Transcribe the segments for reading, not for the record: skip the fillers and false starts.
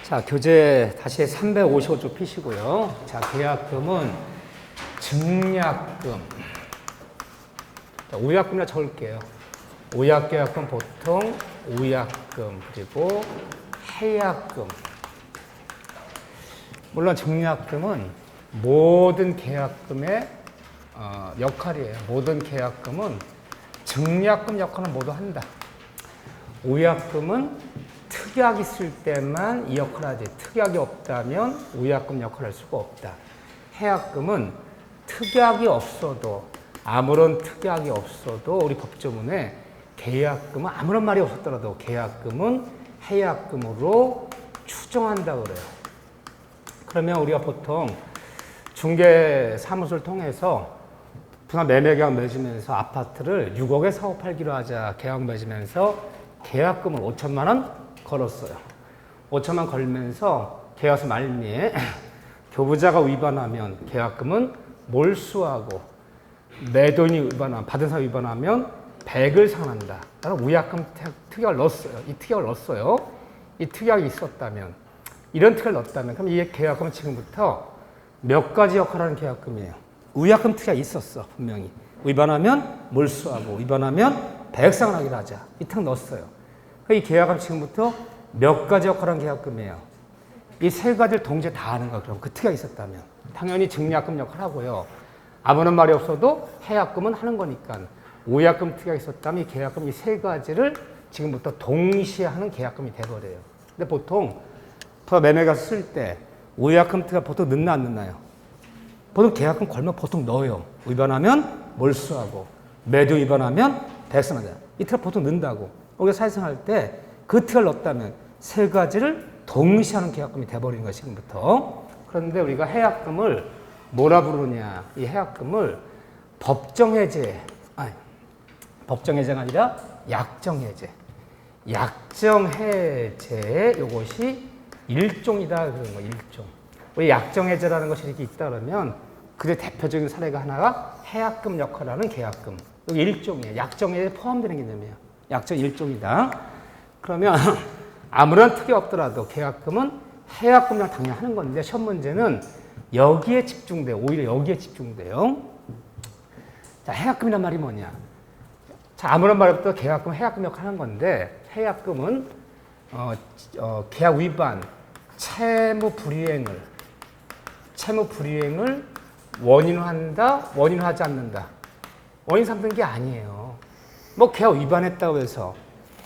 자, 교재 다시 355쪽 피시고요. 자, 계약금은 증약금. 자, 우약금이라 적을게요. 우약계약금 보통 우약금 그리고 해약금. 물론 증약금은 모든 계약금의 역할이에요. 모든 계약금은 증약금 역할은 모두 한다. 우약금은 특약이 있을 때만 이 역할을 하지. 특약이 없다면 우약금 역할을 할 수가 없다. 해약금은 특약이 없어도 아무런 특약이 없어도 우리 법조문에 계약금은 아무런 말이 없었더라도 계약금은 해약금으로 추정한다 그래요. 그러면 우리가 보통 중개 사무소를 통해서 분할 매매 계약 맺으면서 아파트를 6억에 사고 팔기로 하자 계약 맺으면서 계약금을 5천만 원 걸었어요. 5천만 원 걸면서 계약서 말미에 교부자가 위반하면 계약금은 몰수하고 매도인이 위반하면 받은 사람이 위반하면 100을 상환한다. 나는 우약금 특약을 넣었어요. 이 특약을 넣었어요. 이 특약이 있었다면 이런 특약을 넣었다면 그럼 이 계약금은 지금부터 몇 가지 역할을 하는 계약금이에요. 우약금 특약이 있었어. 분명히. 위반하면 몰수하고 위반하면 100 상환하기로 하자. 이 특약 넣었어요. 이 계약은 지금부터 몇 가지 역할을 하는 계약금이에요. 이 세 가지를 동시에 다 하는 거야. 그럼 그 특약이 있었다면. 당연히 증약금 역할을 하고요. 아무런 말이 없어도 해약금은 하는 거니까. 우약금 특약이 있었다면 이 계약금 이 세 가지를 지금부터 동시에 하는 계약금이 돼버려요. 근데 보통 매매가 쓸 때 우약금 특약 보통 넣나 안 넣나요? 보통 계약금 걸면 보통 넣어요. 위반하면 몰수하고 매도 위반하면 백선하자. 이 특약 보통 넣는다고. 우리가 사회생활 때 그 특약을 넣었다면 세 가지를 동시에 하는 계약금이 돼버리는 거야 지금부터. 그런데 우리가 해약금을 뭐라 부르냐? 이 해약금을 법정해제, 아니 법정해제가 아니라 약정해제. 약정해제 이것이 일종이다 그런 거 일종. 왜 약정해제라는 것이 이렇게 있다 그러면 그의 대표적인 사례가 하나가 해약금 역할을 하는 계약금. 여기 일종이에요. 약정해제에 포함되는 개념이에요. 약정 일종이다. 그러면 아무런 특이 없더라도 계약금은 해약금이랑 당연히 하는 건데 시험 문제는 여기에 집중돼요. 오히려 여기에 집중돼요. 자, 해약금이란 말이 뭐냐? 자, 아무런 말 없더라도 계약금은 해약금 역할을 하는 건데 해약금은 계약 위반, 채무 불이행을 원인으로 한다, 원인으로 하지 않는다. 원인 삼는 게 아니에요. 뭐 계약 위반했다고 해서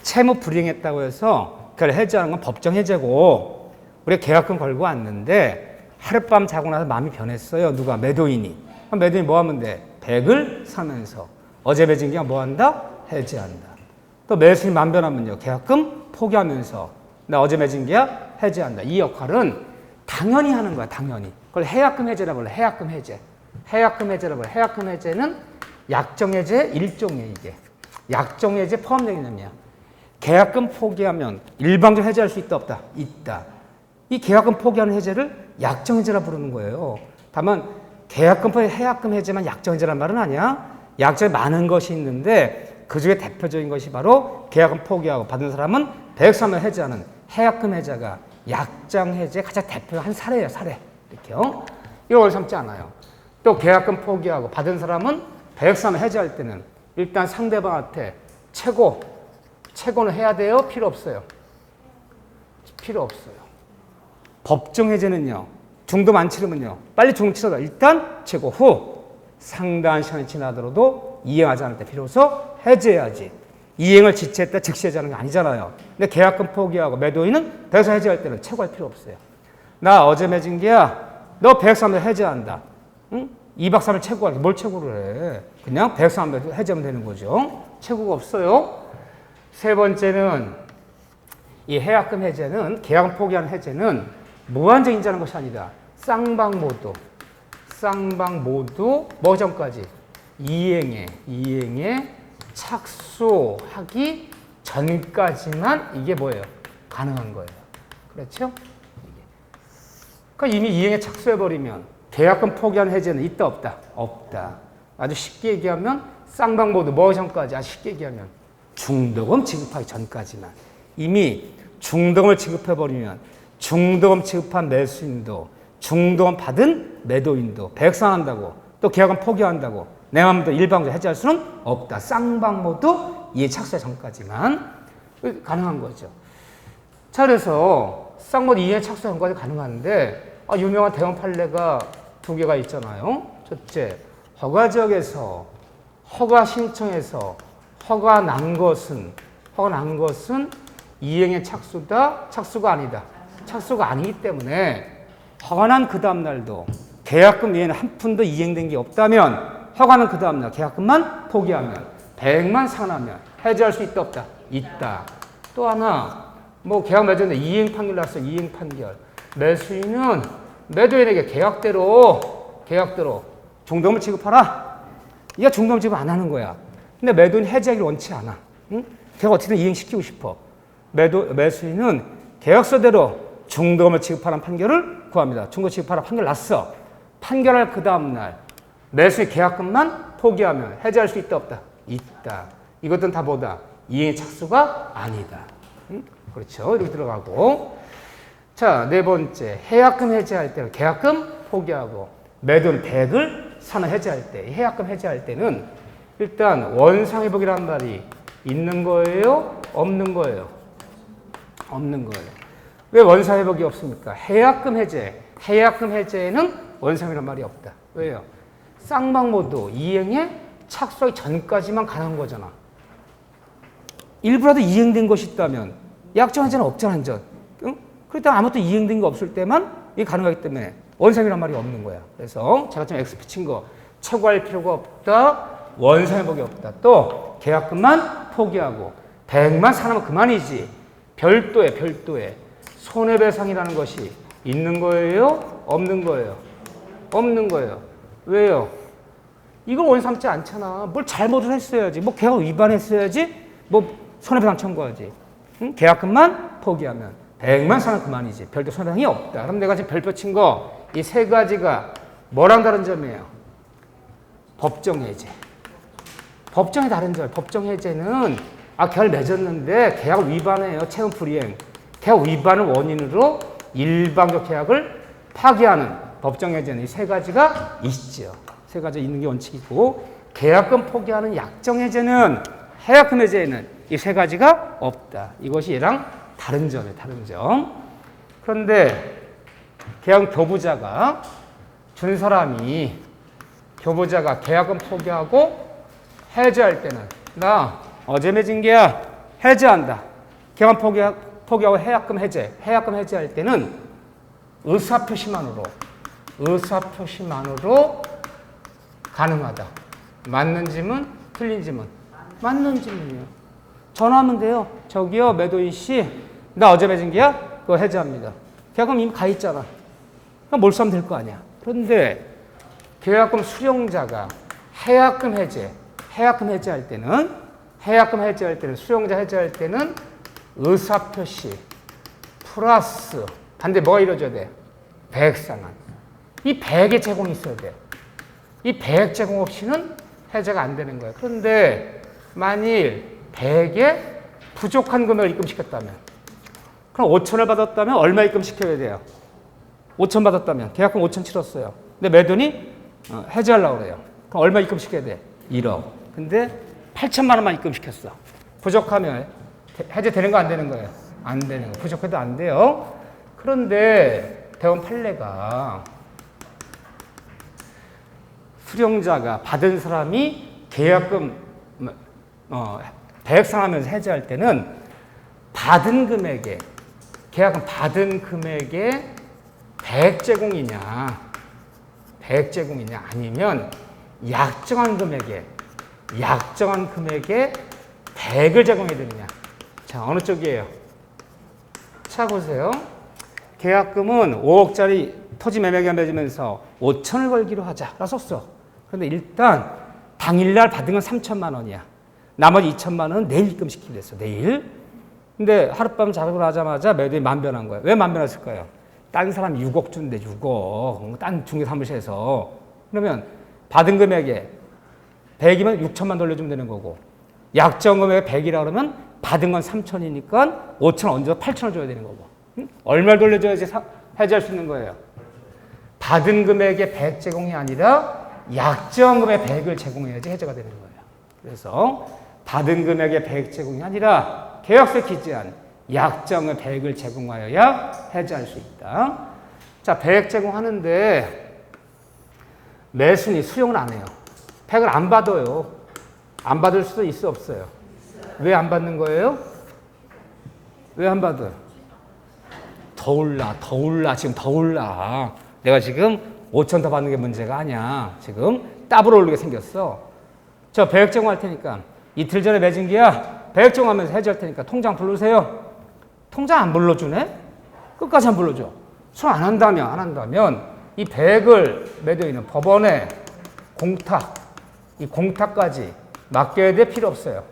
채무 불이행했다고 해서 그걸 해제하는 건 법정 해제고 우리가 계약금 걸고 왔는데 하룻밤 자고 나서 마음이 변했어요. 누가? 매도인이. 그럼 매도인이 뭐 하면 돼? 100을 사면서 어제 맺은 계약 뭐 한다? 해제한다. 또 매수인이 마음 변하면요. 계약금 포기하면서 나 어제 맺은 계약 해제한다. 이 역할은 당연히 하는 거야. 당연히. 그걸 해약금 해제라고 그래. 해약금 해제. 해약금 해제라고 그래. 해약금 해제는 약정 해제 일종이에요. 이게. 약정 해제 포함된 개념이야. 계약금 포기하면 일방적으로 해제할 수 있다 없다? 있다. 이 계약금 포기하는 해제를 약정 해제라 부르는 거예요. 다만 계약금 포기 해약금 해제만 약정 해제란 말은 아니야. 약정에 많은 것이 있는데 그중에 대표적인 것이 바로 계약금 포기하고 받은 사람은 100상을 해제하는 해약금 해제가 약정 해제 가장 대표한 사례예요. 사례. 이렇게요. 이걸 삼지 않아요. 또 계약금 포기하고 받은 사람은 100상을 해제할 때는 일단 상대방한테 최고는 해야 돼요? 필요 없어요? 필요 없어요. 법정 해제는요. 중도 안 치르면요. 빨리 중도 치러다 일단 최고 후 상당한 시간이 지나더라도 이행하지 않을 때 비로소 해제해야지. 이행을 지체했다 즉시 해제하는 게 아니잖아요. 근데 계약금 포기하고 매도인은 100상 해제할 때는 최고할 필요 없어요. 나 어제 맺은 계약 너 100상 해제한다. 응? 2박 3일 최고할 뭘 최고를 해. 그냥 100상 해제하면 되는 거죠. 최고가 없어요. 세 번째는 이 해약금 해제는 계약금 포기하는 해제는 무한정 인지하는 것이 아니라 쌍방 모두 뭐 전까지 이행에 착수하기 전까지만 이게 뭐예요? 가능한 거예요. 그렇죠? 그러니까 이미 이행에 착수해버리면 계약금 포기하는 해제는 있다 없다? 없다. 아주 쉽게 얘기하면 쌍방 모두 뭐 전까지? 아주 쉽게 얘기하면 중도금 지급하기 전까지만. 이미 중도금을 지급해버리면 중도금 취급한 매수인도 중도금 받은 매도인도 백산한다고 또 계약은 포기한다고 내 마음대로 일방적으로 해지할 수는 없다. 쌍방모두 이해 착수의 전까지만 가능한 거죠. 자, 그래서 쌍모두 이해 착수 전까지 가능한데 유명한 대형 판례가 두 개가 있잖아요. 첫째, 허가 지역에서 허가 신청해서 허가 난 것은 이행의 착수다, 착수가 아니다. 착수가 아니기 때문에 허가 난 그 다음 날도 계약금 외에는 한 푼도 이행된 게 없다면 허가는 그 다음 날 계약금만 포기하면 100만 상환하면 해지할 수 있다 없다? 있다. 또 하나 뭐 계약 맺었는데 이행 판결 났어. 이행 판결. 매수인은 매도인에게 계약대로 중도금을 지급하라. 얘가 중도금 지급 안 하는 거야. 근데 매도인 해지하기를 원치 않아. 응? 걔가 어떻게든 이행시키고 싶어. 매수인은 계약서대로 중도금을 지급하라는 판결을 구합니다. 중도 지급하라 판결 났어. 판결할 그 다음날 매수인 계약금만 포기하면 해지할 수 있다 없다? 있다. 이것들은 다 뭐다? 이행의 착수가 아니다. 응? 그렇죠. 이렇게 들어가고. 자, 네 번째. 해약금 해지할 때는 계약금 포기하고 매도인 100을 사는 해지할 때, 해약금 해지할 때는 일단 원상회복이라는 말이 있는 거예요? 없는 거예요? 없는 거예요. 왜 원상회복이 없습니까? 해약금 해제에는 원상이라는 말이 없다. 왜요? 쌍방모두 이행에 착수하기 전까지만 가능한 거잖아. 일부라도 이행된 것이 있다면 약정 해제는 없잖아, 완전. 응? 그렇다면 아무것도 이행된 게 없을 때만 이게 가능하기 때문에 원상이라는 말이 없는 거야. 그래서 제가 좀 X 붙인 거 최고할 필요가 없다. 원상회복이 없다. 또 계약금만 포기하고 100만 사나면 그만이지. 별도의 손해배상이라는 것이 있는 거예요? 없는 거예요? 없는 거예요. 왜요? 이걸 원삼지 않잖아. 뭘 잘못을 했어야지. 뭐 계약 위반했어야지. 뭐 손해배상 청구하지. 응? 계약금만 포기하면 100만 사나면 그만이지. 별도 손해배상이 없다. 그럼 내가 지금 별표 친 거 이 세 가지가 뭐랑 다른 점이에요? 법정해제. 법정의 다른 점. 법정해제는 계약을 맺었는데 계약을 위반해요. 채무 불이행. 계약 위반을 원인으로 일방적 계약을 파기하는 법정해제는 이 세 가지가 있죠. 세 가지 있는 게 원칙이고 계약금 포기하는 약정해제는 해약금 해제에는 이 세 가지가 없다. 이것이 얘랑 다른 점이에요. 다른 점. 그런데 계약 교부자가 준 사람이 교부자가 계약금 포기하고 해제할 때는 나 어제 맺은 게야 해제한다. 계약 포기하고 해약금 해제할 때는 의사표시만으로 가능하다. 맞는 짐은 틀린 짐은 맞는 짐이에요. 전화하면 돼요. 저기요 매도인 씨, 나 어제 맺은 게야 그거 해제합니다. 계약금 이미 가 있잖아. 그럼 몰수하면 될 거 아니야. 그런데 계약금 수령자가 해약금 해제할 때는 수령자 해제할 때는 의사표시 플러스 반대 뭐가 이루어져야 돼? 배액상환. 이 배액의 제공이 있어야 돼요. 이 배액 제공 없이는 해제가 안 되는 거예요. 그런데 만일 배액에 부족한 금액을 입금시켰다면 그럼 5천을 받았다면 얼마 입금시켜야 돼요? 5천 받았다면 계약금 5천 치렀어요. 근데 매도인이 해제하려고 그래요. 그럼 얼마 입금시켜야 돼? 1억. 근데 8천만 원만 입금시켰어. 부족하면 해제되는 거 안 되는 거예요? 안 되는 거. 부족해도 안 돼요. 그런데 대원 판례가 수령자가 받은 사람이 계약금 배액상하면서 해제할 때는 받은 금액에 계약금 받은 금액에 배액 제공이냐 아니면 약정한 금액에 배액을 제공해야 되느냐. 자, 어느 쪽이에요? 자, 보세요. 계약금은 5억짜리 토지 매매계약 맺으면서 5천을 걸기로 하자. 라 썼어. 그런데 일단 당일날 받은 건 3천만 원이야. 나머지 2천만 원은 내일 입금시키기로 했어. 내일. 근데 하룻밤 자고 나자마자 매도인이 만변한 거야. 왜 만변했을까요? 딴 사람 6억 준대, 6억. 딴 중개사무실에서. 그러면 받은 금액에 100이면 6천만 돌려주면 되는 거고 약정 금액에 100이라 그러면 받은 건 3천이니까 5천 얹어서 8천을 줘야 되는 거고. 얼마를 돌려줘야지 해지할 수 있는 거예요? 받은 금액의 100 제공이 아니라 약정 금액 100을 제공해야지 해제가 되는 거예요. 그래서 받은 금액의 100 제공이 아니라 계약서에 기재한 약정의 100을 제공하여야 해제할 수 있다. 자, 100 제공하는데 매순이 수용을 안 해요. 100을 안 받아요. 안 받을 수도 있어 없어요? 왜 안 받는 거예요? 왜 안 받아요? 더 올라. 지금 더 올라. 내가 지금 5천 더 받는 게 문제가 아니야. 지금 더블 오르게 생겼어. 저 100 제공할 테니까 이틀 전에 맺은 게야. 100 제공하면서 해지할 테니까 통장 불러주세요. 통장 안 불러주네? 끝까지 안 불러줘. 수용 안 한다면 이 100을 매도 있는 법원에 공탁, 이 공탁까지 맡겨야 돼? 필요 없어요?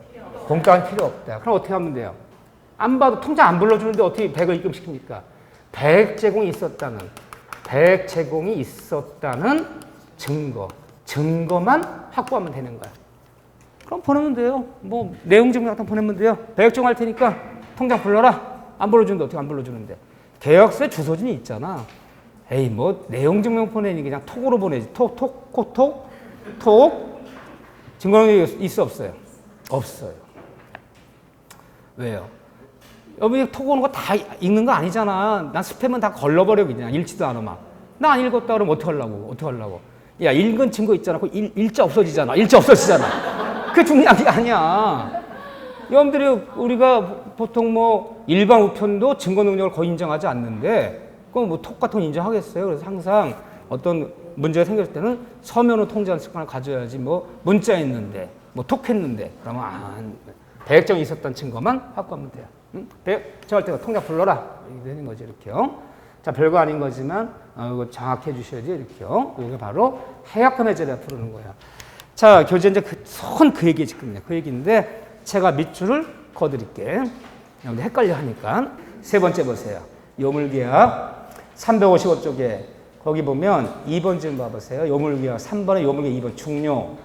공탁은 필요 없다. 그럼 어떻게 하면 돼요? 안 봐도 통장 안 불러주는데 어떻게 100을 입금시킵니까? 100 제공이 있었다는 증거만 확보하면 되는 거야. 그럼 보내면 돼요. 뭐 내용 증명 같은 거 보내면 돼요. 100 제공할 테니까 통장 불러라. 안 불러주는데 어떻게 안 불러주는데? 계약서에 주소진이 있잖아. 에이 뭐 내용 증명 보내니 그냥 톡으로 보내지. 톡. 증거능력이 있어 없어요? 없어요. 왜요? 여러분이 톡 오는 거 다 읽는 거 아니잖아. 난 스팸은 다 걸러버려 그냥. 읽지도 않아 막. 나 안 읽었다 그러면 어떡하려고. 야, 읽은 증거 있잖아. 그 일자 없어지잖아. 그게 중요한 게 아니야. 여러분들이 우리가 보통 뭐 일반 우편도 증거 능력을 거의 인정하지 않는데 그건 뭐 톡 같은 거 인정하겠어요. 그래서 항상 어떤 문제가 생겼을 때는 서면으로 통지하는 습관을 가져야지. 뭐 문자 있는데 뭐 톡 했는데 그러면 배액정이 있었던 증거만 확보하면 돼요. 배액정할 때가 통장 불러라 이렇게 되는 거죠. 이렇게요. 자, 별거 아닌 거지만 이거 정확히 해주셔야지. 이렇게요. 이게 바로 해약금 해제를 부르는 거예요. 자, 교재 이제 그 얘기 지금요. 그 얘기인데 제가 밑줄을 그어드릴게. 여러분들 헷갈려 하니까. 세 번째 보세요. 요물계약 355쪽에 거기 보면 2번 좀 봐보세요. 요물계약 3번에 요물계약 2번 중요.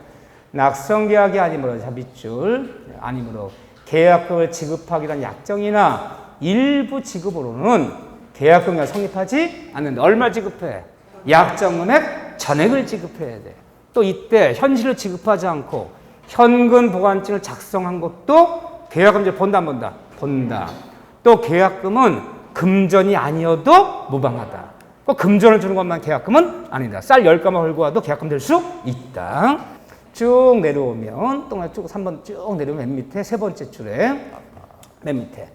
낙성계약이 아니므로, 자, 밑줄 아니므로 계약금을 지급하기 위한 약정이나 일부 지급으로는 계약금이 성립하지 않는다. 얼마 지급해? 약정금액 전액을 지급해야 돼. 또 이때 현실을 지급하지 않고 현금 보관증을 작성한 것도 계약금을 본다 안 본다? 본다. 또 계약금은 금전이 아니어도 무방하다. 꼭 금전을 주는 것만 계약금은 아니다. 쌀 10가마 걸고 와도 계약금 될 수 있다. 쭉 내려오면 또 쭉 3번 쭉 내려오면 맨 밑에 세 번째 줄에 맨 밑에.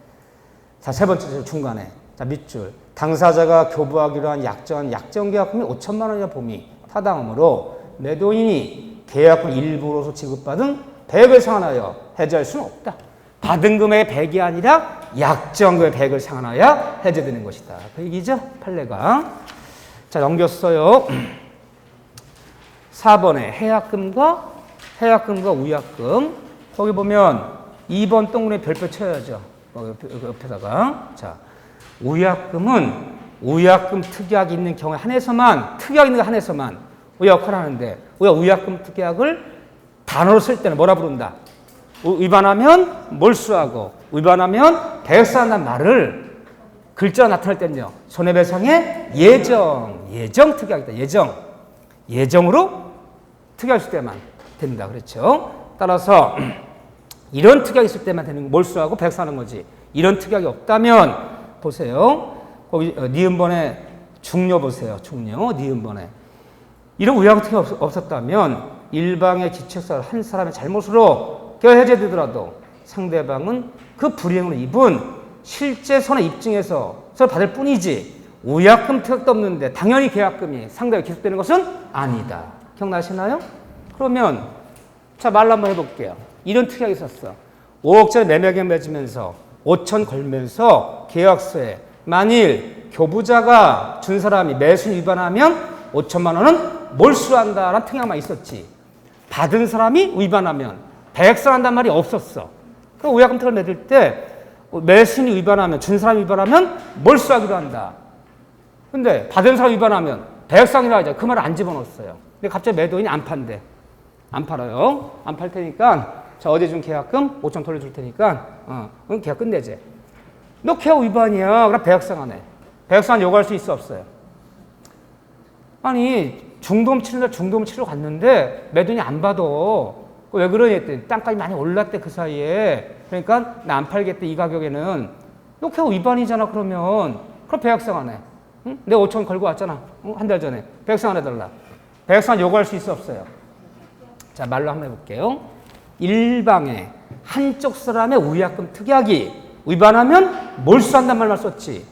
자, 세 번째 줄 중간에. 자, 밑줄. 당사자가 교부하기로 한 약정계약금이 5천만 원이나 봄이 타당하므로 매도인이 계약금 일부로서 지급받은 100을 상환하여 해제할 수는 없다. 받은 금액의 100이 아니라 약정금의 100을 상환하여 해제되는 것이다. 그 얘기죠? 판례가. 자, 넘겼어요. 4번에 해약금과 우약금. 거기 보면 2번 동그라미 별표 쳐야죠. 옆에다가. 자, 우약금은 우약금 특약이 있는 경우에 특약 있는 게 한해서만 우약을 하는데, 우약금 특약을 단어로 쓸 때는 뭐라 부른다? 위반하면 몰수하고 위반하면 배역사한다는 말을 글자가 나타날 때는요, 손해배상의 예정 특약이다. 예정으로 특약이 있을 때만 된다. 그렇죠? 따라서 이런 특약이 있을 때만 되는 몰수하고 배역사하는 거지. 이런 특약이 없다면 보세요. 거기 니은번에 중요 보세요. 중요 니은번에 이런 우약금 특약이 없었다면 일방의 기책사 한 사람의 잘못으로 해제되더라도 상대방은 그 불이행으로 입은 실제 손해 입증해서 서로 받을 뿐이지 우약금 특약도 없는데 당연히 계약금이 상대가 기속되는 것은 아니다. 기억나시나요? 그러면 자, 말로 한번 해볼게요. 이런 특약이 있었어. 5억짜리 매매계약 맺으면서 5천 걸면서 계약서에 만일 교부자가 준 사람이 매수 위반하면 5천만 원은 몰수한다라는 특약만 있었지. 받은 사람이 위반하면 배액상한다는 말이 없었어. 그럼 우약금 특약을 맺을 때 매수인이 위반하면, 준 사람이 위반하면 몰수하기로 한다. 근데 받은 사람이 위반하면 배액상이라 하죠. 그 말을 안 집어넣었어요. 근데 갑자기 매도인이 안 판대. 안 팔아요. 안 팔 테니까 자, 어제 준 계약금 5천 돌려줄 테니까 그럼 계약 끝내재. 너 케어 위반이야. 그럼 배약상하네. 배약상한 요구할 수 있어 없어요? 아니 중도금 치는데 중도금 치러 갔는데 매도인이 안 받아. 왜 그러냐 했더니 땅값이 많이 올랐대 그 사이에. 그러니까 나 안 팔겠대 이 가격에는. 너 케어 위반이잖아 그러면. 그럼 배약상하네. 응? 내가 5천 원 걸고 왔잖아. 응? 한 달 전에. 배약상한 해달라. 배약상한 요구할 수 있어 없어요? 자 말로 한번 해볼게요. 일방에 한쪽 사람의 우약금 특약이 위반하면 몰수한단 말만 썼지.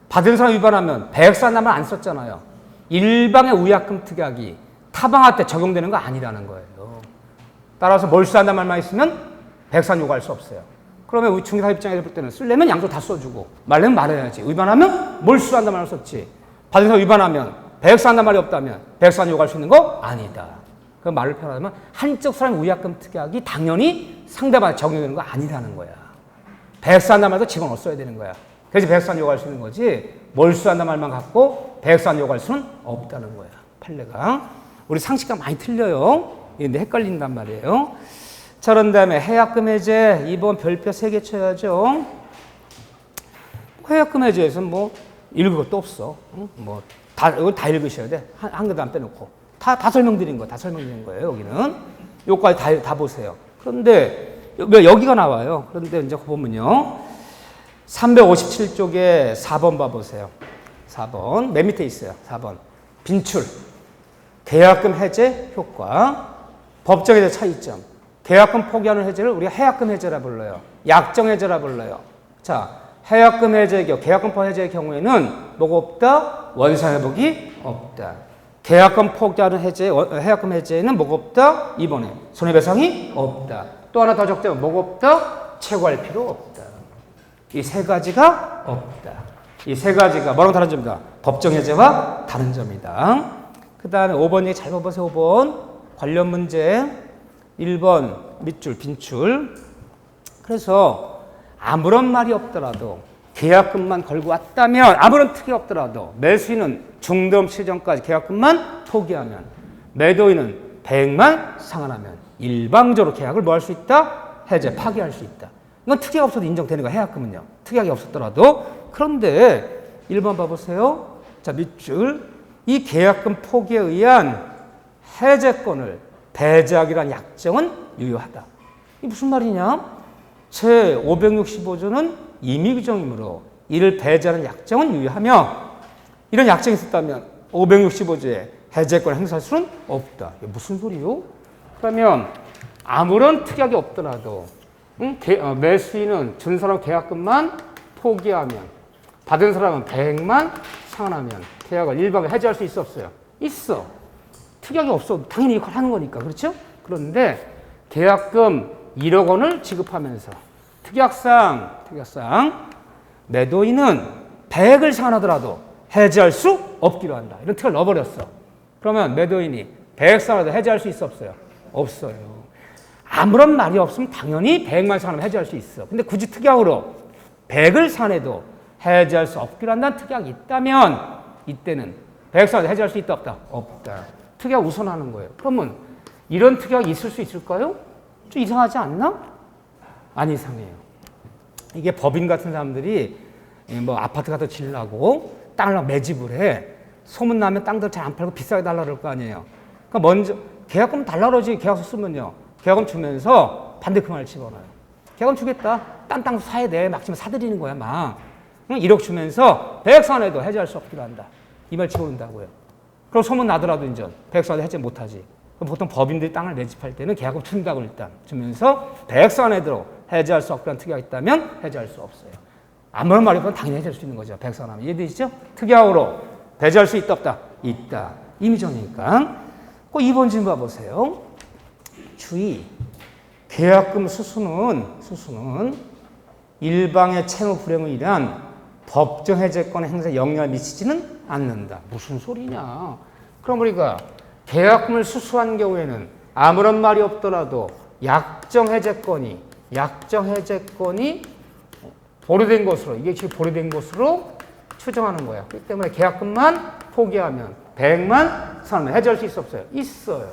받은 사람 위반하면 배약상한단 말 안 썼잖아요. 일방의 우약금 특약이 타방한테 적용되는 거 아니라는 거예요. 따라서 몰수한단 말만 있으면 배약상한 요구할 수 없어요. 그러면 우리 중개사 입장에서 볼 때는 쓰려면 양쪽 다 써주고 말려면 말해야지. 위반하면 몰수한단 말을 썼지. 받은 사람 위반하면 배약상한단 말이 없다면 배약상한 요구할 수 있는 거 아니다. 그 말을 표현하면 한쪽 사람의 우약금 특약이 당연히 상대방한테 적용되는 거 아니라는 거야. 배약상한단 말도 집어넣어야 되는 거야. 그래서 배약상한 요구할 수 있는 거지 몰수한단 말만 갖고 배약상한 요구할 수는 없다는 거야. 판례가. 우리 상식과 많이 틀려요. 근데 헷갈린단 말이에요. 자, 그런 다음에 해약금 해제 2번 별표 3개 쳐야죠. 해약금 해제에서는 뭐 읽을 것도 없어. 이걸 다 읽으셔야 돼. 한 개도 안 빼놓고. 다 설명드린 거예요. 다 설명드린 거예요. 여기는. 요까지 다 보세요. 그런데 여기가 나와요. 그런데 이제 보면요. 357쪽에 4번 봐보세요. 4번. 맨 밑에 있어요. 4번. 빈출. 계약금 해제 효과. 법정 해제 차이점. 계약금 포기하는 해제를 우리가 해약금 해제라 불러요. 약정 해제라 불러요. 자, 해약금 해제의 경우, 계약금 포기 해제의 경우에는 뭐가 없다? 원상 회복이 없다. 계약금 포기하는 해약금 해제에는 뭐가 없다? 이번에 손해배상이 없다. 또 하나 더 적자면 뭐가 없다? 최고할 필요 없다. 이 세 가지가 없다. 이 세 가지가 뭐랑 다른 점이다? 법정 해제와 다른 점이다. 그 다음에 5번 얘기 잘 봐보세요. 5번 관련 문제 1번 밑줄 빈출. 그래서 아무런 말이 없더라도 계약금만 걸고 왔다면 아무런 특이 없더라도 매수인은 중도금 시전까지 계약금만 포기하면 매도인은 배액만 상환하면 일방적으로 계약을 뭐 할 수 있다? 해제, 파기할 수 있다. 이건 특이가 없어도 인정되는 거야. 해약금은요. 특이하게 없었더라도. 그런데 1번 봐보세요. 자, 밑줄. 이 계약금 포기에 의한 해제권을 배제하기란 약정은 유효하다. 이게 무슨 말이냐? 제565조는 임의규정이므로 이를 배제하는 약정은 유효하며 이런 약정이 있었다면 565조에 해제권을 행사할 수는 없다. 이게 무슨 소리요? 그러면 아무런 특약이 없더라도 매수인은 준 사람 계약금만 포기하면 받은 사람은 배액만 상환하면 계약을 일방에 해제할 수 있어 없어요? 있어. 특약이 없어. 당연히 이걸 하는 거니까. 그렇죠? 그런데 계약금 1억 원을 지급하면서 특약상 매도인은 배액을 상환하더라도 해제할 수 없기로 한다. 이런 특약을 넣어버렸어. 그러면 매도인이 배액 상환하도 해제할 수 있어 없어요? 없어요. 아무런 말이 없으면 당연히 배액만 상환하면 해제할 수 있어. 근데 굳이 특약으로 배액을 상환해도 해제할 수 없기로 한다는 특약이 있다면 이때는 배액 상환도 해제할 수 있다 없다? 없다. 특약 우선하는 거예요. 그러면 이런 특약이 있을 수 있을까요? 좀 이상하지 않나? 안 이상해요. 이게 법인 같은 사람들이 뭐 아파트 갖다 지으려고 땅을 매집을 해. 소문나면 땅들 잘 안 팔고 비싸게 달라 그럴 거 아니에요. 그러니까 먼저 계약금 달라 그러지. 계약서 쓰면요. 계약금 주면서 반대 그 말을 집어넣어요. 계약금 주겠다. 딴 땅 사야 돼. 막 지금 사들이는 거야 막. 1억 주면서 배액상환해도 해제할 수 없기로 한다. 이 말 집어넣는다고요. 그럼 소문 나더라도 이제 배액상환 해제 못하지. 보통 법인들이 땅을 매집할 때는 계약금 준다고 일단 주면서 배액상환해도 해제할 수 없다는 특약이 있다면 해제할 수 없어요. 아무런 말이 없으면 당연히 해제할 수 있는 거죠. 배액상환하면. 이해되시죠? 특약으로 배제할 수 있다 없다? 있다. 임의정이니까. 그 2번 질문 봐보세요. 주의. 계약금 수수는 일방의 채무 불행을 위한 법정 해제권 행사에 영향을 미치지는 않는다. 무슨 소리냐? 그럼 우리가 계약금을 수수한 경우에는 아무런 말이 없더라도 약정 해제권이 보류된 것으로, 이게 지금 보류된 것으로 추정하는 거야. 그렇기 때문에 계약금만 포기하면 배액만 상환하면 해제할 수 있어 없어요? 있어요.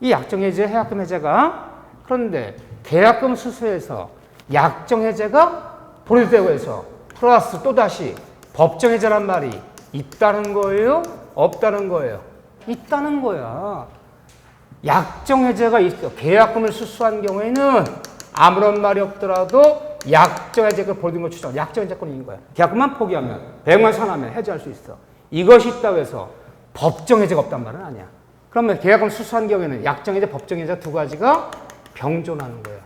이 약정 해제, 해약금 해제가. 그런데 계약금 수수에서 약정 해제가 보류되고 해서 플러스 또다시 법정 해제란 말이 있다는 거예요? 없다는 거예요? 있다는 거야. 약정 해제가 있어. 계약금을 수수한 경우에는 아무런 말이 없더라도 약정 해제를 벌어들인 걸 추정. 약정 해제권이 있는 거야. 계약금만 포기하면 100만 선하면 해제할 수 있어. 이것이 있다고 해서 법정 해제가 없단 말은 아니야. 그러면 계약금을 수수한 경우에는 약정 해제, 법정 해제 두 가지가 병존하는 거야.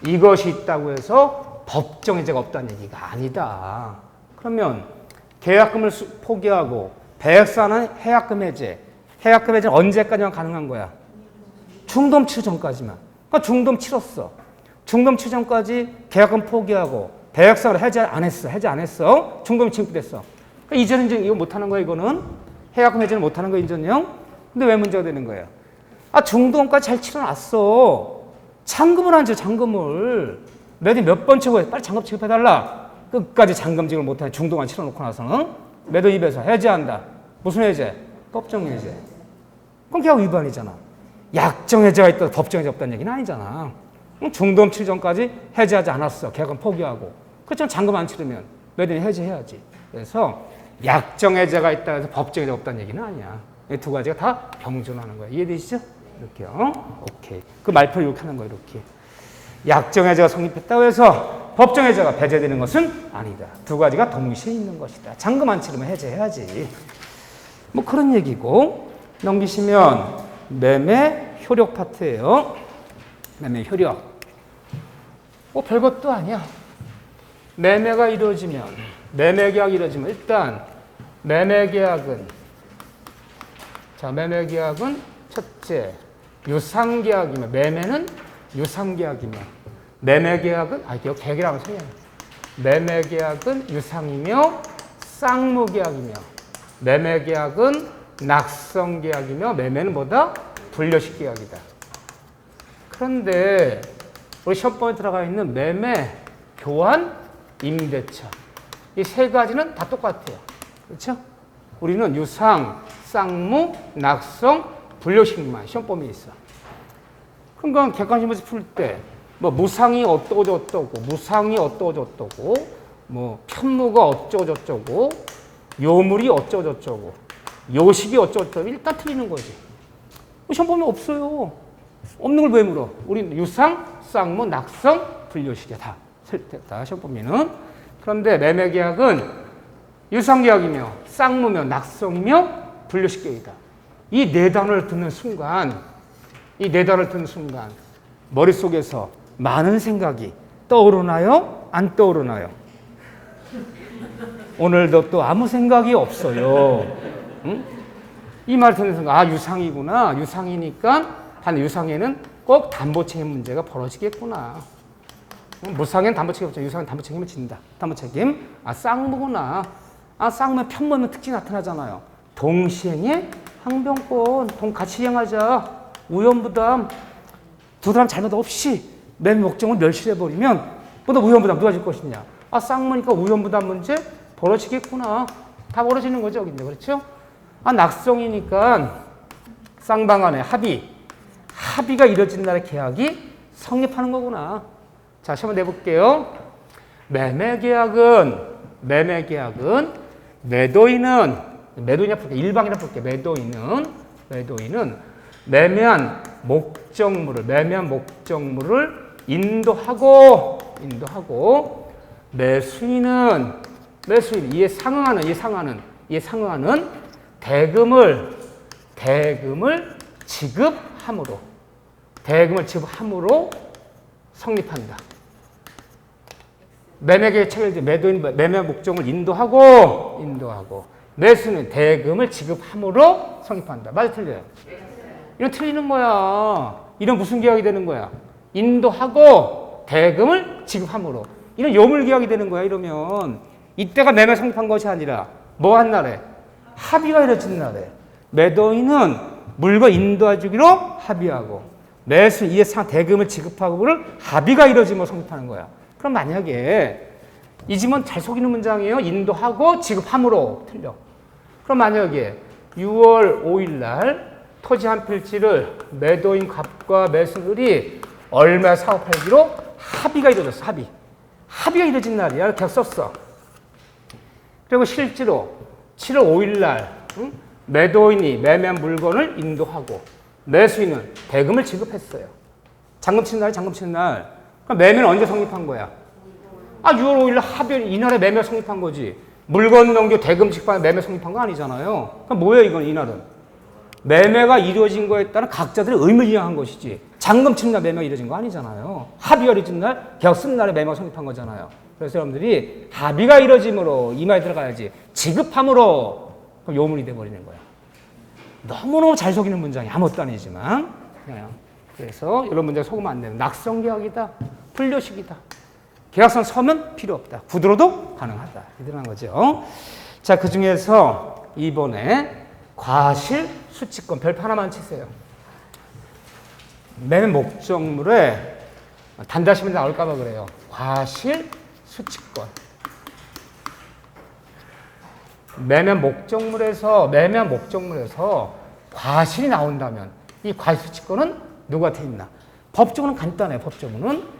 이것이 있다고 해서 법정 해제가 없다는 얘기가 아니다. 그러면 계약금을 포기하고 배액사는 해약금 해제. 해약금 해제는 언제까지만 가능한 거야? 중도금 치르 전까지만. 그러니까 중도금 치렀어. 중도금 치르 전까지 계약금 포기하고 배액사를 해제 안 했어. 중도금 지급됐어. 그러니까 이전은 이거 못하는 거야, 이거는. 해약금 해제는 못하는 거야, 이전형. 근데 왜 문제가 되는 거예요? 중도금까지 잘 치러놨어. 잔금을 안 줘, 잔금을. 매도인 몇 번 치고 빨리 잔금 지급해달라. 끝까지 잔금 지급을 못하는 중도금만 치러놓고 나서는 매도 입에서 해제한다. 무슨 해제? 법정 해제. 그럼 계약 위반이잖아. 약정 해제가 있다, 법정 해제 없다는 얘기는 아니잖아. 중도금 치르 전까지 해제하지 않았어. 계약은 포기하고. 그렇지만 잔금 안 치르면 매도인 해제해야지. 그래서 약정 해제가 있다 해서 법정 해제가 없다는 얘기는 아니야. 이 두 가지가 다 병존하는 거야. 이해되시죠? 이렇게요. 오케이. 그 말표를 이렇게 하는 거야, 이렇게. 약정 해제가 성립했다고 해서 법정 해제가 배제되는 것은 아니다. 두 가지가 동시에 있는 것이다. 잔금 안 치르면 해제해야지. 뭐 그런 얘기고. 넘기시면 매매 효력 파트예요. 매매 효력. 별것도 아니야. 매매가 이루어지면, 매매 계약이 이루어지면 일단 매매 계약은 첫째 유상계약이며, 매매는 유상계약이며, 매매계약은 이거 계약이라고 생각해. 매매계약은 유상이며 쌍무계약이며, 매매계약은 낙성계약이며, 매매는 뭐다? 분려식 계약이다. 그런데 우리 시험번에 들어가 있는 매매, 교환, 임대차 이 세 가지는 다 똑같아요. 그렇죠? 우리는 유상, 쌍무, 낙성, 분려식만 시험범위에 있어. 그러니까 객관식문제 풀 때 뭐 무상이 어떠고 무상이 어떠고 뭐 편무가 어쩌고 요물이 어쩌고 요식이 어쩌고 일단 틀리는 거지. 시험범위 없어요. 없는 걸 왜 물어? 우리는 유상, 쌍무, 낙성, 분려식이야. 다 설득다 시험범위는. 그런데 매매계약은 유상계약이며 쌍무며 낙성이며 분려식계약이다. 이 네 단어를 듣는 순간 머릿속에서 많은 생각이 떠오르나요? 안 떠오르나요? 오늘도 또 아무 생각이 없어요. 응? 이 말 듣는 순간 유상이구나. 유상이니까 반 유상에는 꼭 담보책임 문제가 벌어지겠구나. 무상에는 담보책임 없죠. 유상은 담보책임을 진다. 담보책임. 쌍무구나. 쌍무면 편무면 특징이 나타나잖아요. 동시행의 항변권. 같이 이행하자. 우연부담. 두 사람 잘못 없이 매매 목적을 멸실해버리면 보다 우연부담 누가 질 것이냐. 쌍무니까 우연부담 문제 벌어지겠구나. 다 벌어지는 거죠. 여기 그렇죠? 낙성이니까 쌍방 간의 합의가 이루어진 날의 계약이 성립하는 거구나. 자, 시험을 내볼게요. 매매계약은 매도인이나 볼게. 일방이나 볼게. 매도인은 매매한 목적물을 인도하고 매수인은 이에 상응하는 대금을 지급함으로 성립한다. 매매계약 체결 매도인 매매 목적을 인도하고 매수는 대금을 지급함으로 성립한다. 맞아, 틀려요? 이건 틀리는 거야. 이런 무슨 계약이 되는 거야? 인도하고 대금을 지급함으로. 이런 요물계약이 되는 거야. 이러면 이때가 매매 성립한 것이 아니라 뭐 한 날에? 합의가 이루어진 날에 매도인은 물건 인도해주기로 합의하고 매수 이에 대금을 지급하고를 합의가 이루어지면 성립하는 거야. 그럼 만약에 이 지문 잘 속이는 문장이에요. 인도하고 지급함으로. 틀려. 그럼 만약에 6월 5일 날 토지 한 필지를 매도인 갑과 매수인이 얼마 사고 팔기로 합의가 이루어졌어. 합의가 이루어진 날이야. 계약 썼어. 그리고 실제로 7월 5일 날 매도인이 매매한 물건을 인도하고 매수인은 대금을 지급했어요. 잔금 치는 날이 잔금 치는 날. 그럼 매매는 언제 성립한 거야? 6월 5일 날 합의 이날에 매매 성립한 거지. 물건 넘겨 대금 지급하는 매매 성립한 거 아니잖아요. 그럼 뭐예요 이건 이날은? 매매가 이루어진 거에 따른 각자들의 의무를 이행한 것이지. 잔금 치는 날 매매가 이루어진 거 아니잖아요. 합의가 이루어진 날, 계약 쓴 날에 매매가 성립한 거잖아요. 그래서 여러분들이 합의가 이루어짐으로 이 말에 들어가야지. 지급함으로 그럼 요문이 돼버리는 거야. 너무너무 잘 속이는 문장이 아무것도 아니지만. 그래서 이런 문장에 속으면 안 되는 낙성계약이다. 불려식이다. 계약서는 서면 필요 없다. 구두로도 가능하다. 이런 거죠. 자, 그 중에서 이번에 과실 수취권 별표 하나만 치세요. 매매 목적물에 단다시면 나올까봐 그래요. 과실 수취권. 매매한 목적물에서 과실이 나온다면 이 과실 수취권은 누구한테 있나? 법조문은 간단해요. 법조문은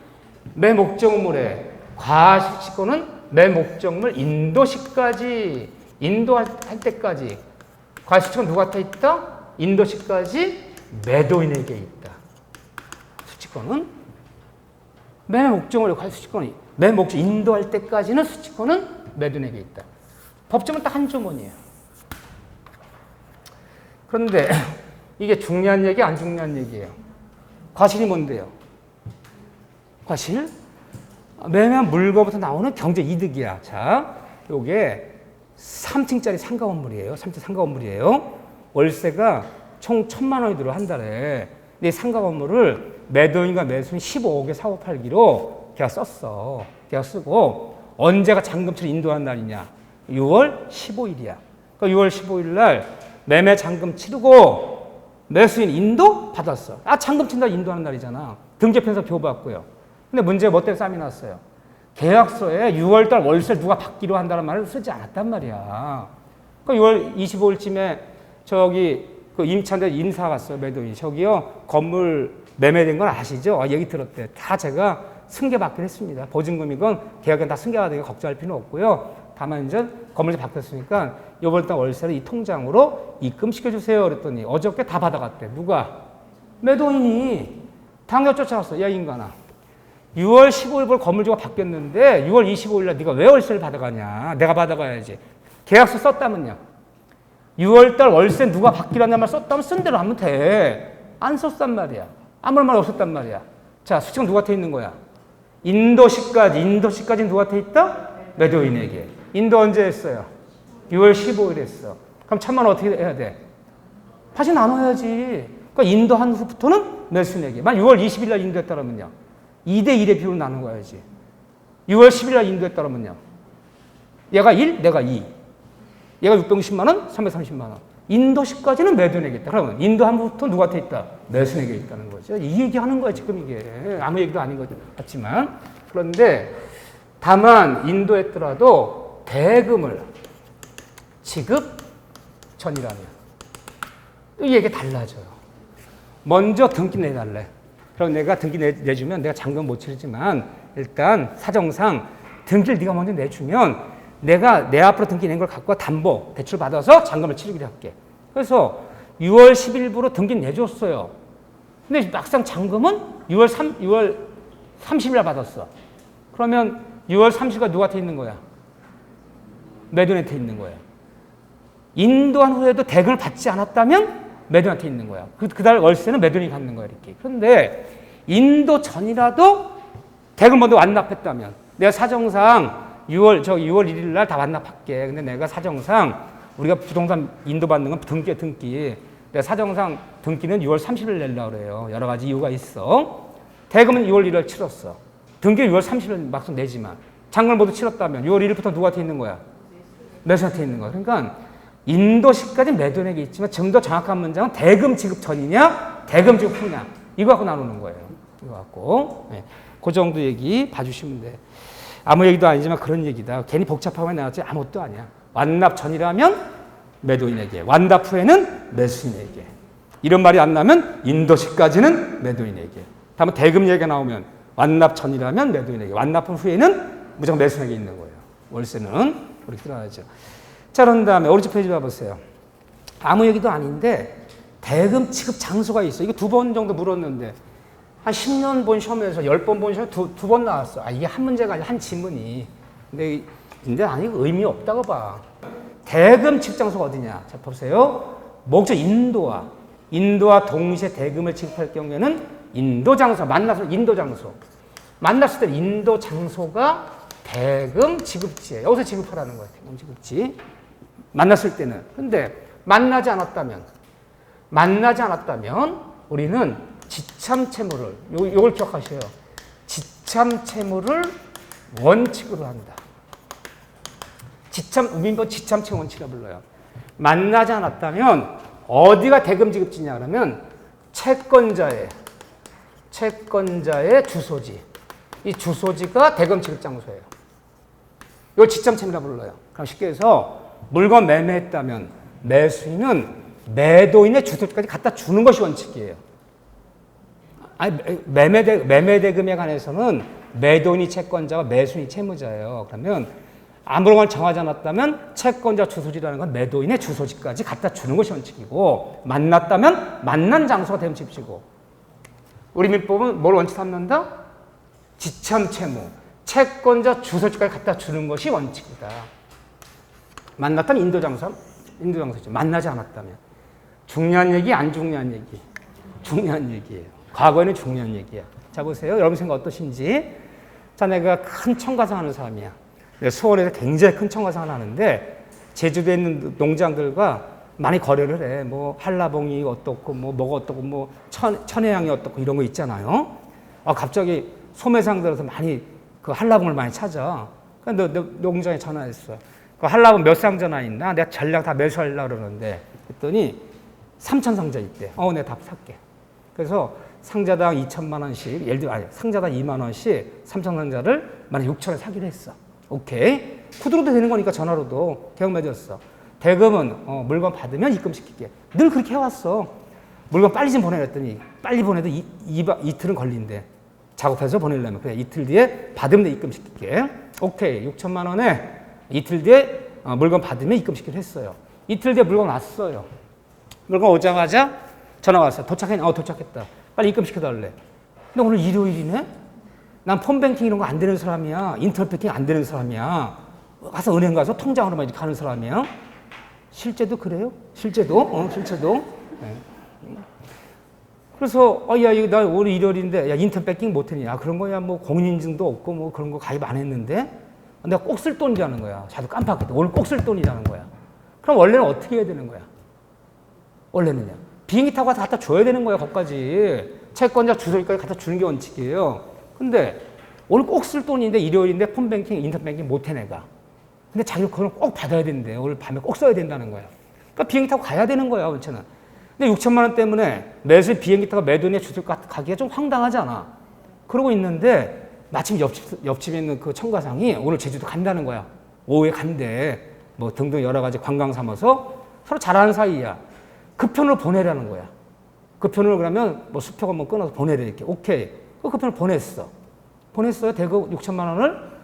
매 목적물에 과실 수취권은 매 목적물 인도시까지 인도할 때까지 과실 수취권 누구한테 있다? 인도시까지 매도인에게 있다. 수취권은 매 목적물에 과실 수취권이 매 목적 인도할 때까지는 수취권은 매도인에게 있다. 법조문 딱 한 조문이에요. 그런데 이게 중요한 얘기 안 중요한 얘기예요. 과실이 뭔데요? 과실? 매매한 물건부터 나오는 경제 이득이야. 자, 요게 3층짜리 상가 건물이에요. 3층 상가 건물이에요. 월세가 총 1,000만 원이 들어 한 달에. 근데 이 상가 건물을 매도인과 매수인 15억에 사고 팔기로 걔가 썼어. 걔가 쓰고 언제가 잔금치를 인도한 날이냐? 6월 15일이야. 그러니까 6월 15일 날 매매 잔금 치르고 매수인 인도 받았어. 잔금 친다 인도하는 날이잖아. 등재편에서 교부받고요. 근데 문제가 뭐 때문에 쌈이 났어요? 계약서에 6월달 월세를 누가 받기로 한다는 말을 쓰지 않았단 말이야. 그러니까 6월 25일쯤에 저기 그 임차인데 인사 갔어요. 매도인이. 저기요 건물 매매된 건 아시죠? 얘기 들었대. 다 제가 승계받긴 했습니다. 보증금이건 계약은 다 승계받으니까 걱정할 필요는 없고요. 다만 이제 건물이 바뀌었으니까 이번달 월세를 이 통장으로 입금시켜주세요. 그랬더니 어저께 다 받아갔대. 누가? 매도인이 당겨 쫓아왔어. 야 인간아. 6월 15일부터 건물주가 바뀌었는데 6월 25일 날 네가 왜 월세를 받아가냐. 내가 받아가야지. 계약서 썼다면요. 6월달 월세 누가 받기로 한단 말 썼다면 쓴 대로 하면 돼. 안 썼단 말이야. 아무런 말 없었단 말이야. 자, 수칙은 누구한테 있는 거야? 인도시까지는 누구한테 있다? 매도인에게. 인도 언제 했어요? 6월 15일 했어. 그럼 1,000만 원 어떻게 해야 돼? 다시 나눠야지. 그러니까 인도한 후부터는 매수인에게. 만약 6월 20일 날 인도했다면요. 2대1의 비율로 나눈 거야지. 6월 10일 날 인도했다면요. 얘가 1, 내가 2. 얘가 660만 원, 330만 원. 인도시까지는 매도인에게 있다. 그러면 인도한 후부터 누구한테 있다? 매수인에게 있다는 거죠. 이 얘기하는 거야 지금 이게. 아무 얘기도 아닌 것 같지만. 그런데 다만 인도했더라도 대금을 지급 전이라면 이 얘기 달라져요. 먼저 등기 내달래. 그럼 내가 등기 내주면 내가 잔금 못 치르지만 일단 사정상 등기를 네가 먼저 내주면 내가 내 앞으로 등기 낸 걸 갖고 담보 대출 받아서 잔금을 치르기로 할게. 그래서 6월 10일부로 등기 내줬어요. 근데 막상 잔금은 6월 30일 날 받았어. 그러면 6월 30일가 누구한테 있는 거야? 매도인한테 있는 거야. 인도한 후에도 대금을 받지 않았다면 매도인한테 있는 거야. 그달 월세는 매도인이 갖는 거야, 이렇게. 그런데 인도 전이라도 대금 먼저 완납했다면 내가 사정상 6월 1일 날 다 완납할게. 근데 내가 사정상 우리가 부동산 인도받는 건 등기. 내가 사정상 등기는 6월 30일 내려고 그래요. 여러 가지 이유가 있어. 대금은 6월 1일 치렀어. 등기는 6월 30일 막상 내지만 잔금을 모두 치렀다면 6월 1일부터 누구한테 있는 거야? 매수한테 있는 거야. 그러니까 인도시까지 매도인에게 있지만 좀 더 정확한 문장은 대금 지급 전이냐 대금 지급 후냐 이거 갖고 나누는 거예요. 이거 갖고. 네. 그 정도 얘기 봐주시면 돼. 아무 얘기도 아니지만 그런 얘기다. 괜히 복잡하게 나왔지 아무것도 아니야. 완납 전이라면 매도인에게, 완납 후에는 매수인에게. 이런 말이 안 나면 인도시까지는 매도인에게. 다만 대금 얘기가 나오면 완납 전이라면 매도인에게, 완납 후에는 무조건 매수인에게 있는 거예요. 월세는. 이렇게 드러나죠. 자, 그런 다음에 오른쪽 페이지 봐보세요. 아무 얘기도 아닌데 대금 지급 장소가 있어. 이거 2번 정도 물었는데 한 10년 본 시험에서 10번 본 시험에 두 번 나왔어. 아, 이게 한 문제가 아니라 한 지문이. 근데 아니 의미 없다고 봐. 대금 지급 장소가 어디냐? 자, 보세요. 목적 인도와 동시에 대금을 지급할 경우에는 인도 장소, 만나서 인도 장소. 만났을 때 인도 장소가 대금 지급지예요. 여기서 지급하라는 거예요. 대금 지급지. 만났을 때는. 근데 만나지 않았다면 우리는 지참채무를 요걸 기억하셔요. 지참채무를 원칙으로 한다. 우민법 지참채무 원칙이라고 불러요. 만나지 않았다면 어디가 대금 지급지냐 그러면 채권자의 주소지. 이 주소지가 대금 지급 장소예요. 이걸 지참채무라고 불러요. 그럼 쉽게 해서 물건 매매했다면 매수인은 매도인의 주소지까지 갖다 주는 것이 원칙이에요. 아니, 매매대금에 관해서는 매도인이 채권자와 매수인이 채무자예요. 그러면 아무런 걸 정하지 않았다면 채권자 주소지라는 건 매도인의 주소지까지 갖다 주는 것이 원칙이고, 만났다면 만난 장소가 대금 지급지고, 우리 민법은 뭘 원칙 삼는다? 지참채무, 채권자 주소지까지 갖다 주는 것이 원칙이다. 만났다면 인도장소죠. 만나지 않았다면. 중요한 얘기, 안 중요한 얘기? 중요한 얘기예요. 과거에는 중요한 얘기야. 자, 보세요. 여러분 생각 어떠신지. 자, 내가 큰 청가상 하는 사람이야. 수원에서 굉장히 큰 청가상을 하는데, 제주도에 있는 농장들과 많이 거래를 해. 뭐, 한라봉이 어떻고, 뭐가 어떻고, 천혜향이 어떻고, 이런 거 있잖아요. 갑자기 소매상 들어서 많이, 그 한라봉을 많이 찾아. 그러니까 너 농장에 전화했어. 그 한라봉 몇 상자나 있나? 내가 전량 다 매수하려고 그러는데. 그랬더니 3,000상자 있대. 내가 다 살게. 그래서 상자당 2천만 원씩, 예를 들어, 상자당 2만 원씩 3,000상자를 16,000원에 사기로 했어. 오케이. 쿠드로도 되는 거니까 전화로도 계약 맺었어. 대금은 물건 받으면 입금시킬게. 늘 그렇게 해왔어. 물건 빨리 좀 보내랬더니 빨리 보내도 이틀은 걸린대. 작업해서 보내려면. 그래, 이틀 뒤에 받으면 내 입금시킬게. 오케이. 6천만 원에 이틀 뒤에 물건 받으면 입금시키기로 했어요. 이틀 뒤에 물건 왔어요. 물건 오자마자 전화 왔어. 도착했냐? 도착했다. 빨리 입금시켜달래. 근데 오늘 일요일이네? 난 폰뱅킹 이런 거 안 되는 사람이야. 인터넷 뱅킹 안 되는 사람이야. 가서 은행 가서 통장으로만 가는 사람이야. 실제도 그래요? 실제도? 실제도. 네. 그래서, 야, 이거 나 오늘 일요일인데, 야, 인터넷 뱅킹 못했냐? 그런 거야. 뭐 공인인증도 없고, 뭐 그런 거 가입 안 했는데, 내가 꼭 쓸 돈이라는 거야. 자도 깜빡했다. 오늘 꼭 쓸 돈이라는 거야. 그럼 원래는 어떻게 해야 되는 거야? 원래는요. 비행기 타고 가서 갖다 줘야 되는 거야, 거기까지. 채권자 주소지까지 갖다 주는 게 원칙이에요. 근데 오늘 꼭 쓸 돈인데 일요일인데 폰뱅킹, 인터뱅킹 못해 내가. 근데 자기가 그걸 꼭 받아야 된대. 오늘 밤에 꼭 써야 된다는 거야. 그러니까 비행기 타고 가야 되는 거야, 원체는. 근데 6천만 원 때문에 매수 비행기 타고 매도인의 주소 가기가 좀 황당하지 않아. 그러고 있는데 마침 옆집에 있는 그 청가상이 오늘 제주도 간다는 거야. 오후에 간대. 뭐 등등 여러 가지 관광 삼아서 서로 잘하는 사이야. 그 편을 보내라는 거야. 그 편을 그러면 뭐 수표가 뭐 끊어서 보내래 이렇게. 오케이. 그 편을 보냈어. 보냈어요. 대금 6천만 원을.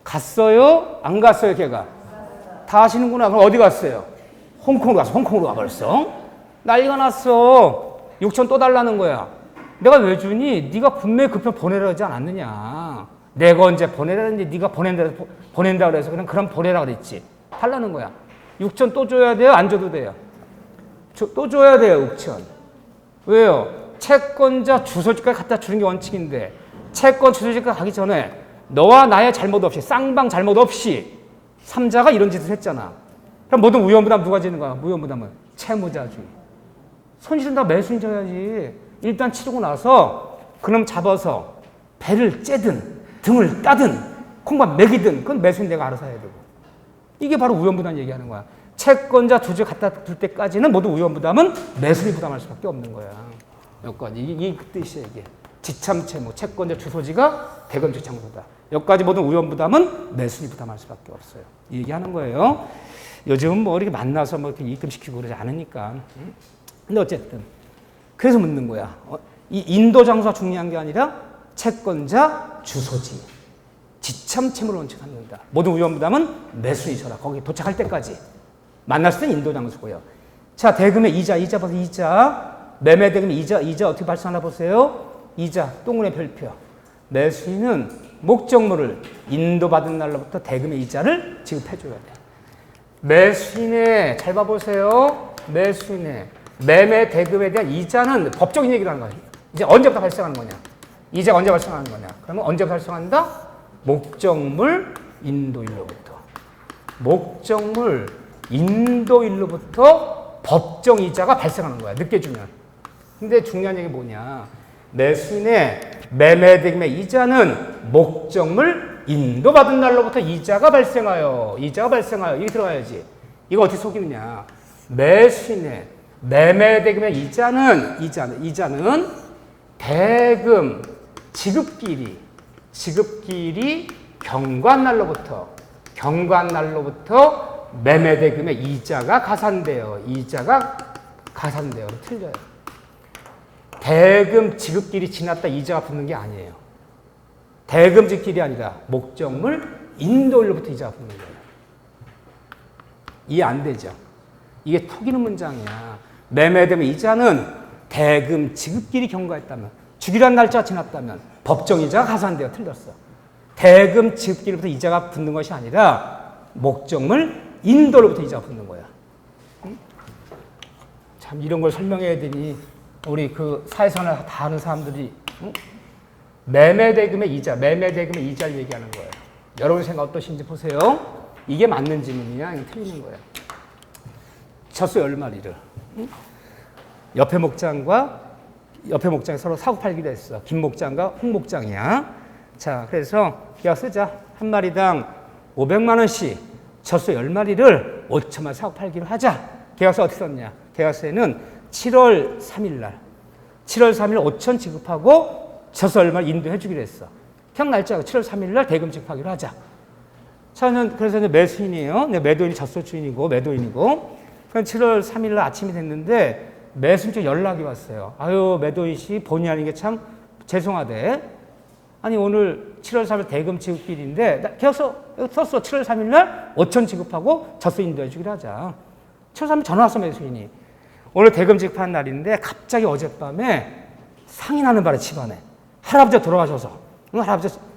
갔어요? 안 갔어요, 걔가? 다 하시는구나. 그럼 어디 갔어요? 홍콩으로 갔어. 홍콩으로 가버렸어. 난리가 났어. 6천 또 달라는 거야. 내가 왜 주니? 네가 분명히 그 편 보내라 하지 않았느냐. 내가 언제 보내라는지 네가 보낸다 그래서 그럼 보내라 그랬지. 달라는 거야. 6천 또 줘야 돼요? 안 줘도 돼요? 또 줘야 돼요, 6천. 왜요? 채권자 주소지까지 갖다 주는 게 원칙인데 채권 주소지까지 가기 전에 너와 나의 잘못 없이 쌍방 잘못 없이 3자가 이런 짓을 했잖아. 그럼 모든 위험부담 누가 지는 거야? 위험부담은 채무자지. 손실은 다 매수인 져야지. 일단 치르고 나서 그놈 잡아서 배를 째든 등을 따든 콩밥 먹이든 그건 매수인 내가 알아서 해야 되고. 이게 바로 위험부담 얘기하는 거야. 채권자 주소지 갖다 둘 때까지는 모두 위험부담은 매수인이 부담할 수밖에 없는 거야. 여기까지. 이게 그 뜻이야, 이게. 지참채무, 채권자 주소지가 대금지 장소다. 여기까지 모든 위험부담은 매수인이 부담할 수밖에 없어요. 이 얘기하는 거예요. 요즘은 뭐 이렇게 만나서 뭐 이렇게 입금시키고 그러지 않으니까. 근데 어쨌든. 그래서 묻는 거야. 이 인도 장소가 중요한 게 아니라 채권자 주소지. 지참 채무를 원칙 삼는다. 모든 위험 부담은 매수인이 져라. 거기 도착할 때까지. 만났을 땐 인도 장수고요. 자, 대금의 이자 봐서 이자. 매매 대금의 이자 어떻게 발생하나 보세요. 이자, 동그라미 별표. 매수인은 목적물을 인도받은 날로부터 대금의 이자를 지급해줘야 돼. 매수인의, 잘 봐보세요. 매수인의 매매 대금에 대한 이자는 법적인 얘기를 하는 거예요. 이제 언제부터 발생하는 거냐? 이자가 언제 발생하는 거냐? 그러면 언제 발생한다? 목적물 인도일로부터. 목적물 인도일로부터 법정 이자가 발생하는 거야. 늦게 주면. 근데 중요한 얘기 뭐냐? 매수인의 매매 대금의 이자는 목적물 인도받은 날로부터 이자가 발생하여. 이게 들어가야지. 이거 어떻게 속이느냐? 매수인의 매매 대금의 이자는 대금 지급길이 경과한 날로부터 매매 대금의 이자가 가산돼요. 틀려요. 대금 지급길이 지났다 이자가 붙는 게 아니에요. 대금 지급길이 아니라 목적물 인도일로부터 이자가 붙는 거예요. 이해 안 되죠? 이게 속이는 문장이야. 매매대금 이자는 대금 지급길이 경과했다면, 주기란 날짜가 지났다면 법정 이자가 가산되어. 틀렸어. 대금 지급길로부터 이자가 붙는 것이 아니라 목적물 인도로부터 이자가 붙는 거야. 응? 참 이런 걸 설명해야 되니 우리 그 사회생활 다 아는 사람들이 응? 매매대금의 이자를 얘기하는 거예요. 여러분 생각 어떠신지 보세요. 이게 맞는 질문이냐? 이게 틀리는 거예요. 젖소 10마리를 옆에 목장에 서로 사고 팔기로 했어. 김 목장과 홍 목장이야. 자, 그래서 계약 쓰자. 한 마리당 500만 원씩 젖소 10마리를 5천만 사고 팔기로 하자. 계약서 어떻게 썼냐? 계약서에는 7월 3일 5천 지급하고 젖소 10마리 인도해 주기로 했어. 계약 날짜가 7월 3일 날 대금 지급하기로 하자. 자, 그래서 이제 매수인이에요. 매도인이 젖소 주인이고 매도인이고. 7월 3일 날 아침이 됐는데 매수인 쪽 연락이 왔어요. 아유, 매도인 씨 본의 아니게 참 죄송하대. 아니, 오늘 7월 3일 대금 지급일인데 계약서 여기 썼어. 7월 3일 날 5천 지급하고 젖소 인도해 주기로 하자. 7월 3일 전화 왔어, 매수인이. 오늘 대금 지급하는 날인데 갑자기 어젯밤에 상이 나는 바람에 집안에 할아버지가 돌아가셔서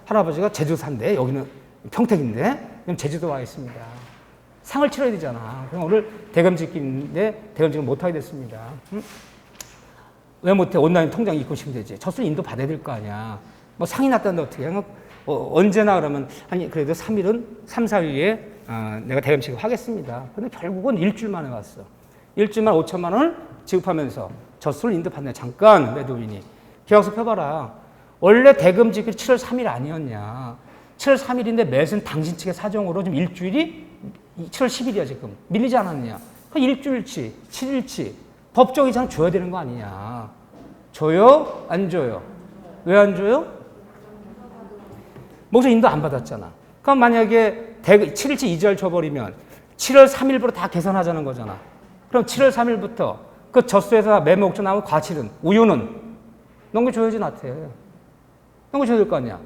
할아버지가 제주도 산대. 여기는 평택인데 그럼 제주도 와 있습니다. 상을 치러야 되잖아. 그럼 오늘 대금 지급인데 대금 지급 못하게 됐습니다. 응? 왜 못해? 온라인 통장 입고 싶으면 되지. 젖소 인도 받아야 될 거 아니야. 뭐 상이 났다는데 어떻게 해? 언제나 그러면 아니 그래도 3일은 3, 4일에 내가 대금 지급하겠습니다. 근데 결국은 일주일 만에 왔어. 일주일 만에 5천만 원을 지급하면서 젖소를 인도 받네. 잠깐 매도인이 계약서 펴봐라. 원래 대금 지급이 7월 3일 아니었냐. 7월 3일인데 매수는 당신 측의 사정으로 좀 일주일이 7월 10일이야 지금. 밀리지 않았느냐. 그 일주일치, 7일치 법적 이자는 줘야 되는 거 아니냐. 줘요? 안 줘요? 왜 안 줘요? 목적 인도 안 받았잖아. 그럼 만약에 7일치 이자를 줘버리면 7월 3일부터 다 계산하자는 거잖아. 그럼 7월 3일부터 그 젖소에서 매매 목적 나온 과실은, 우유는 넘겨줘야지 나한테. 넘겨줘야 될 거 아니야.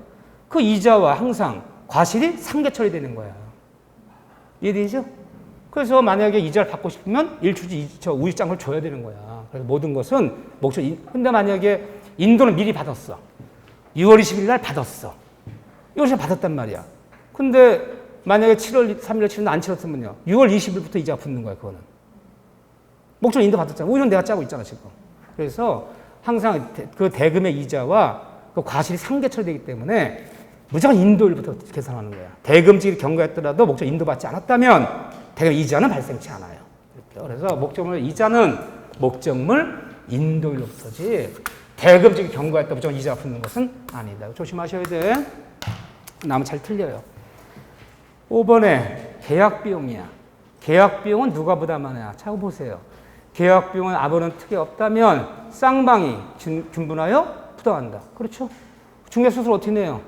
그 이자와 항상 과실이 상계 처리되는 거야. 이해되죠? 그래서 만약에 이자를 받고 싶으면 일주지 우유장을 줘야 되는 거야. 그래서 모든 것은 목적. 근데 만약에 인도는 미리 받았어. 6월 20일 날 받았어. 6월 20일 받았단 말이야. 근데 만약에 7월 3일 치는데 안 치렀으면요. 6월 20일부터 이자가 붙는 거야, 그거는. 목적 인도 받았잖아. 우유는 내가 짜고 있잖아, 지금. 그래서 항상 그 대금의 이자와 그 과실이 상계 처리되기 때문에 무조건 인도일부터 계산하는 거야. 대금지를 경과했더라도 목적 인도받지 않았다면 대금 이자는 발생치 않아요. 그래서 목적물 이자는 목적물 인도일로부터지 대금지를 경과했다 무조건 이자가 붙는 것은 아니다. 조심하셔야 돼. 나면 잘 틀려요. 5번에 계약비용이야. 계약비용은 누가 부담하냐? 자, 보세요. 계약비용은 아버는 특이 없다면 쌍방이 균분하여 부담한다. 그렇죠? 중개수수를 어떻게 내요?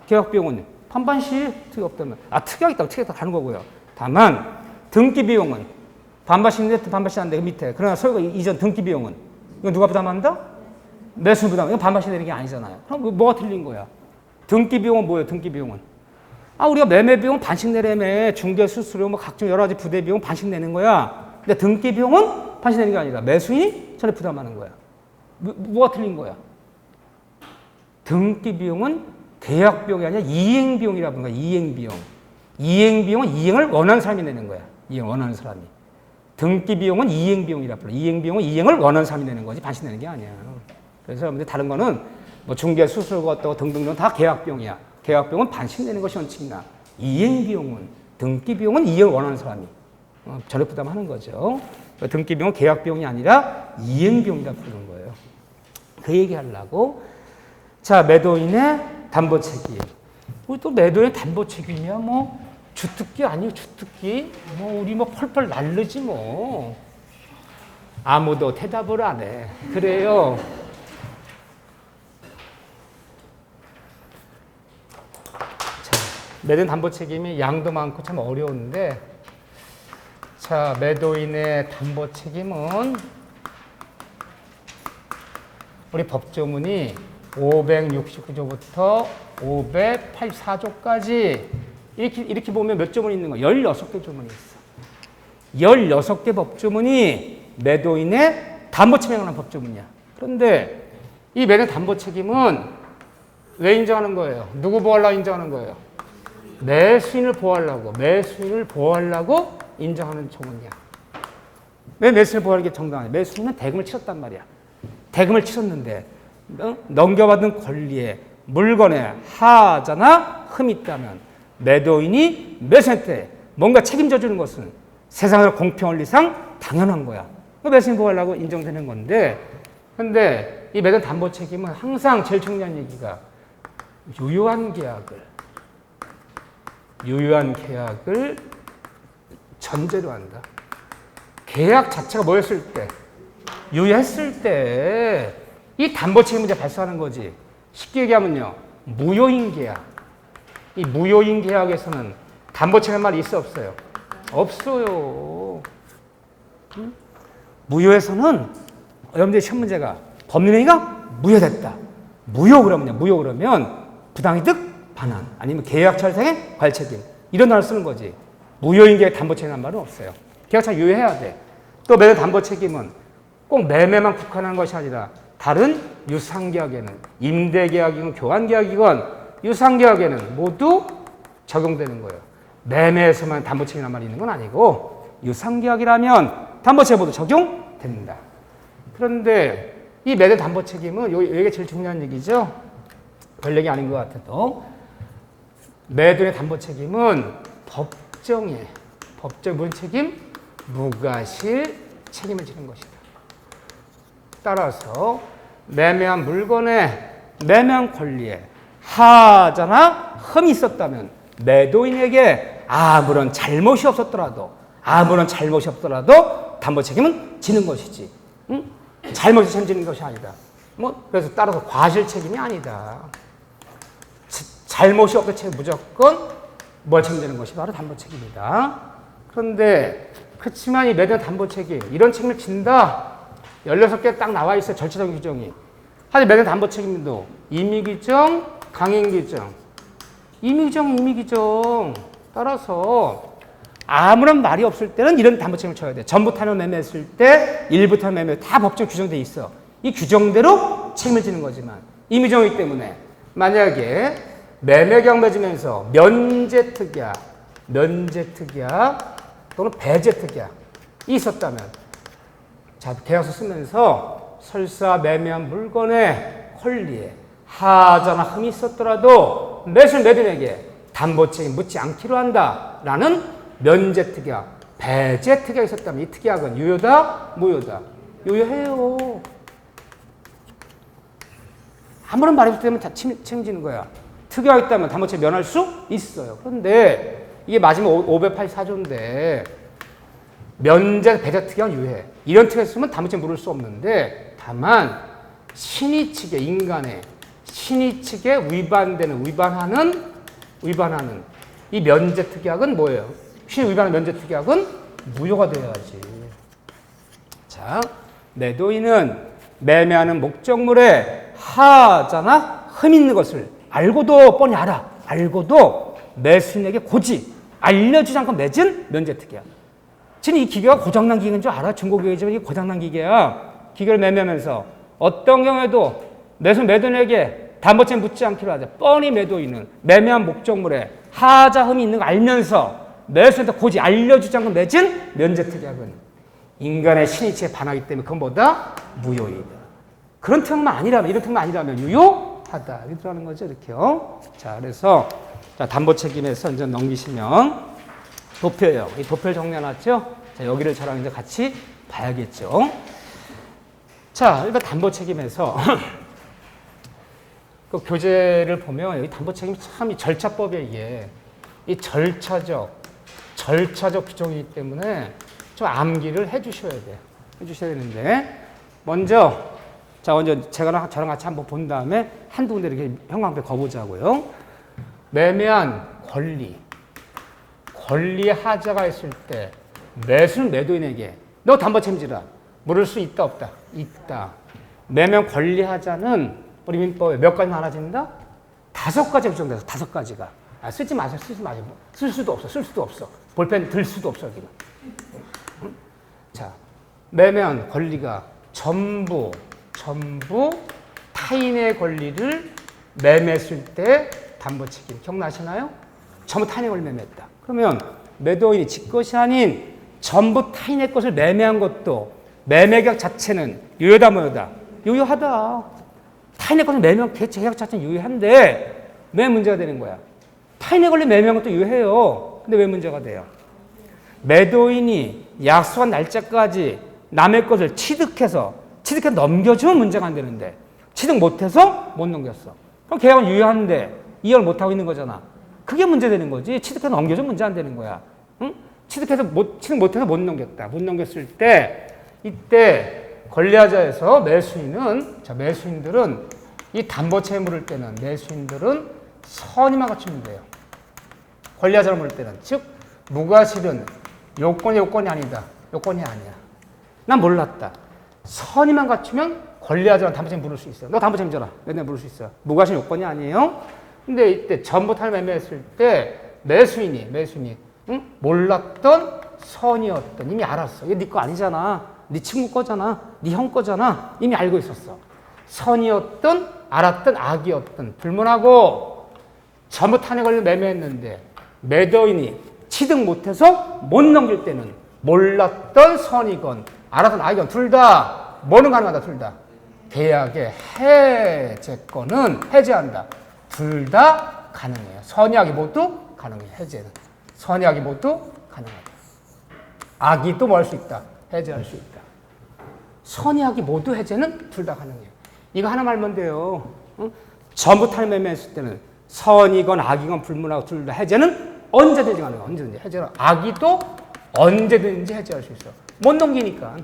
계약비용은 반반씩 특이 없다면. 특이하겠다고 가는 거고요. 다만 등기비용은 반반씩 있는데 반반씩 안 돼. 밑에. 그러나 소유가 이전 등기비용은 이건 누가 부담한다? 매수 부담. 이건 반반씩 내는 게 아니잖아요. 그럼 뭐가 틀린 거야? 등기비용은 뭐예요? 등기비용은 우리가 매매 비용 반씩 내려매, 중개 수수료, 뭐 각종 여러 가지 부대 비용 반씩 내는 거야. 근데 등기 비용은 반씩 내는 게 아니라 매수인이 전에 부담하는 거야. 뭐가 틀린 거야? 등기 비용은 계약 비용이 아니라 이행 비용이라 부르는 거야. 이행 비용. 이행 비용은 이행을 원하는 사람이 내는 거야. 이행을 원하는 사람이. 등기 비용은 이행 비용이라 불러. 이행 비용은 이행을 원하는 사람이 내는 거지 반씩 내는 게 아니야. 그래서 여러분들 다른 거는 뭐 중개 수수료가 어떠고 등등등 다 계약 비용이야. 계약 비용은 반씩 내는 것이 원칙이나 이행 비용은 등기 비용은 이행을 원하는 사람이 전액 부담하는 거죠. 등기 비용은 계약 비용이 아니라 이행 비용이라 부르는 거예요. 그 얘기하려고. 자, 매도인의 담보 책임. 우리 또 매도인의 담보 책임이야 뭐 주특기 아니에요. 주특기. 뭐 우리 뭐 펄펄 날르지 뭐. 아무도 대답을 안 해. 그래요. 자, 매도인 담보 책임이 양도 많고 참 어려운데, 자, 매도인의 담보 책임은 우리 법조문이 569조부터 584조까지 이렇게 보면 몇 조문이 있는 거야? 16개 조문이 있어. 16개 법조문이 매도인의 담보 책임에 관한 법조문이야. 그런데 이 매도인 담보 책임은 왜 인정하는 거예요? 누구 보호하려고 인정하는 거예요? 매수인을 보호하려고 인정하는 조문이야. 왜 매수인을 보호하는 게 정당하냐? 매수인은 대금을 치렀단 말이야. 대금을 치렀는데 넘겨받은 권리에 물건에 하자나 흠이 있다면 매도인이 매수인한테 뭔가 책임져 주는 것은 세상의 공평 원리상 당연한 거야. 매수인 보호하려고 인정되는 건데, 근데 이 매도인 담보 책임은 항상 제일 중요한 얘기가 유효한 계약을 전제로 한다. 계약 자체가 뭐였을 때? 유효했을 때 이 담보 책임 문제 발생하는 거지. 쉽게 얘기하면요, 무효인 계약. 이 무효인 계약에서는 담보 책임 말이 있어 없어요? 없어요. 응? 무효에서는 여러분들의 시험 문제가 법률행위가 무효됐다. 무효 그러면 부당이득 반환 아니면 계약 철상의 과실 책임 이런 단어를 쓰는 거지. 무효인 계약 담보 책임이라는 말은 없어요. 계약차 유효해야 돼. 또 매도 담보 책임은 꼭 매매만 국한하는 것이 아니라 다른 유상계약에는 임대계약이건 교환계약이건 유상계약에는 모두 적용되는 거예요. 매매에서만 담보 책임이라는 말이 있는 건 아니고 유상계약이라면 담보 책임 모두 적용됩니다. 그런데 이 매도 담보 책임은 이게 제일 중요한 얘기죠. 별 얘기 아닌 것 같아도 매도의 담보 책임은 법정 무슨 책임? 무과실 책임을 지는 것이다. 따라서 매매한 물건에 매매한 권리에 하자나 흠이 있었다면 매도인에게 아무런 잘못이 없었더라도 담보 책임은 지는 것이지. 응? 잘못이 책임지는 것이 아니다. 그래서 따라서 과실 책임이 아니다. 잘못이 없던 책임 무조건 뭘 책임지는 것이 바로 담보 책임이다. 그런데 그렇지만 이 매도인 담보 책임 이런 책임을 진다. 16개 딱 나와 있어요. 절차적 규정이. 하지만 매도인 담보 책임도 임의 규정, 강행 규정. 임의 규정. 따라서 아무런 말이 없을 때는 이런 담보 책임을 쳐야 돼. 전부 탄원 매매했을 때, 일부 탄원 매매 다 법정 규정돼 있어. 이 규정대로 책임을 지는 거지만 임의 규정이기 때문에 만약에 매매 계약 맺으면서 면제 특약 또는 배제 특약이 있었다면, 자, 계약서 쓰면서 설사 매매한 물건의 권리에 하자나 흠이 있었더라도 매도인에게 담보 책임 묻지 않기로 한다라는 면제 특약, 배제 특약이 있었다면 이 특약은 유효다, 무효다? 유효해요. 아무런 말이 없기 때문에 다 책임지는 거야. 특약이 있다면 담보 책임 면할 수 있어요. 그런데 이게 마지막 584조인데 면제, 배제 특약은 유효해. 이런 특약이 있으면 담보 책임 물을 수 없는데, 다만 신의 측에 인간의 신의 측에 위반하는 이 면제 특약은 뭐예요? 신의 위반하는 면제 특약은 무효가 되어야지. 자, 매도인은 매매하는 목적물에 하자나 흠 있는 것을 알고도 뻔히 알아. 알고도 매수인에게 고지 알려주지 않고 맺은 면제특이야. 지금 이 기계가 고장난 기계인 줄 알아? 중고기계지만 이게 고장난 기계야. 기계를 매매하면서 어떤 경우에도 매도인에게 담보채무 묻지 않기로 하자. 뻔히 매도인은 매매한 목적물에 하자 흠이 있는 거 알면서 매수인한테 고지 알려주지 않고 맺은 면제특약은 인간의 신이치에 반하기 때문에 그건 뭐다? 무효이다. 그런 특약만 아니라면, 이런 특약만 아니라면 유효하다. 이렇게 하는 거죠, 이렇게요. 자, 그래서 담보책임에서 이제 넘기시면 도표예요. 이 도표를 정리해놨죠? 자, 여기를 저랑 이제 같이 봐야겠죠. 자, 일단 담보책임에서 그 교재를 보면 여기 담보책임이 참 이 절차법에 의해 이 절차적 규정이기 때문에 좀 암기를 해주셔야 돼요. 해주셔야 되는데 먼저 제가 저랑 같이 한번 본 다음에 한두 군데 이렇게 형광펜 거보자고요. 매매한 권리에 하자가 있을 때 매수는 매도인에게 너 담보책임지라 물을 수 있다 없다? 있다. 매매한 권리 하자는 우리 민법에 몇 가지 나눠진다? 5가지가 규정돼서 5가지가. 쓰지 마세요. 쓸 수도 없어. 볼펜 들 수도 없어. 여기는. 자, 매매한 권리가 전부 타인의 권리를 매매했을 때 담보책임 기억나시나요? 전부 타인의 권리를 매매했다. 그러면 매도인이 지 것이 아닌 전부 타인의 것을 매매한 것도 매매계약 자체는 유효다 무효다? 유효하다. 타인의 것을 매매한 계약 자체는 유효한데 왜 문제가 되는 거야? 타인의 권리 매매한 것도 유효해요. 근데 왜 문제가 돼요? 매도인이 약속한 날짜까지 남의 것을 취득해서 넘겨주면 문제가 안 되는데 취득 못해서 못 넘겼어. 그럼 계약은 유효한데 이해를 못하고 있는 거잖아. 그게 문제되는 거지. 취득해서 넘겨주면 문제 안 되는 거야. 응? 취득 못해서 못 넘겼다. 못 넘겼을 때 이때 권리하자에서 매수인들은 이 담보채무 물을 때는 매수인들은 선의만 갖추면 돼요. 권리하자를 물을 때는 즉 무과실은 요건이 아니다. 요건이 아니야. 난 몰랐다. 선의만 갖추면 권리하자는 담보채무 물을 수 있어요. 너 담보채무 줘라. 내가 물을 수 있어. 무과실 요건이 아니에요. 근데 이때 전부 타인 매매했을 때 매수인이 몰랐던 선이었던 이미 알았어. 이게 네 거 아니잖아. 네 친구 거잖아. 네 형 거잖아. 이미 알고 있었어. 선이었던 알았던 악이었던 불문하고 전부 타인의 권리를 매매했는데 매도인이 취득 못해서 못 넘길 때는 몰랐던 선이건 알았던 악이건 둘 다 뭐는 가능하다. 둘 다 계약의 해제권은 해제한다. 둘 다 가능해요. 선의 악이 모두 가능해요. 해제는 선의 악이 모두 가능하다. 악이 또 뭐 할 수 있다. 해제할 수 있다. 선의 악이 모두 해제는 둘 다 가능해요. 이거 하나 말면 돼요. 응? 전부 타인 매매했을 때는 선이건 악이건 불문하고 둘 다 해제는 언제든지 가능해요. 언제든지 해제는 악이도 언제든지 해제할 수 있어. 못 넘기니까.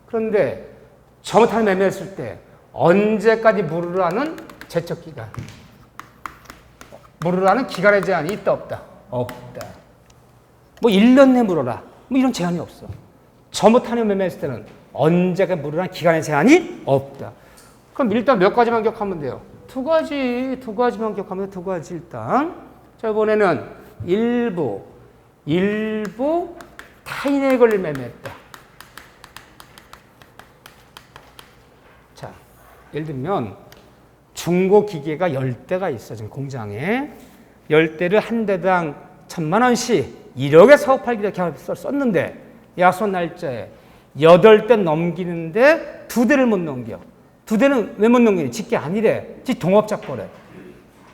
그런데 전부 타인 매매했을 때 언제까지 물으라는 제척 기간. 물으라는 기간의 제한이 있다 없다? 없다. 뭐 1년 내에 물어라. 뭐 이런 제한이 없어. 전부 타인 매매했을 때는 언제까지 물으라는 기간의 제한이 없다. 그럼 일단 몇 가지만 기억하면 돼요? 두 가지만 기억하면 돼. 2가지 일단. 자, 이번에는 일부 타인의 권리를 매매했다. 자, 예를 들면 중고기계가 10대가 있어. 지금 공장에. 10대를 한 대당 1,000만 원씩 1억에 사업하기로 계약서를 썼는데 약속 날짜에 8대 넘기는데 2대를 못 넘겨. 2대는 왜 못 넘기니? 지게 아니래. 지 동업자 거래.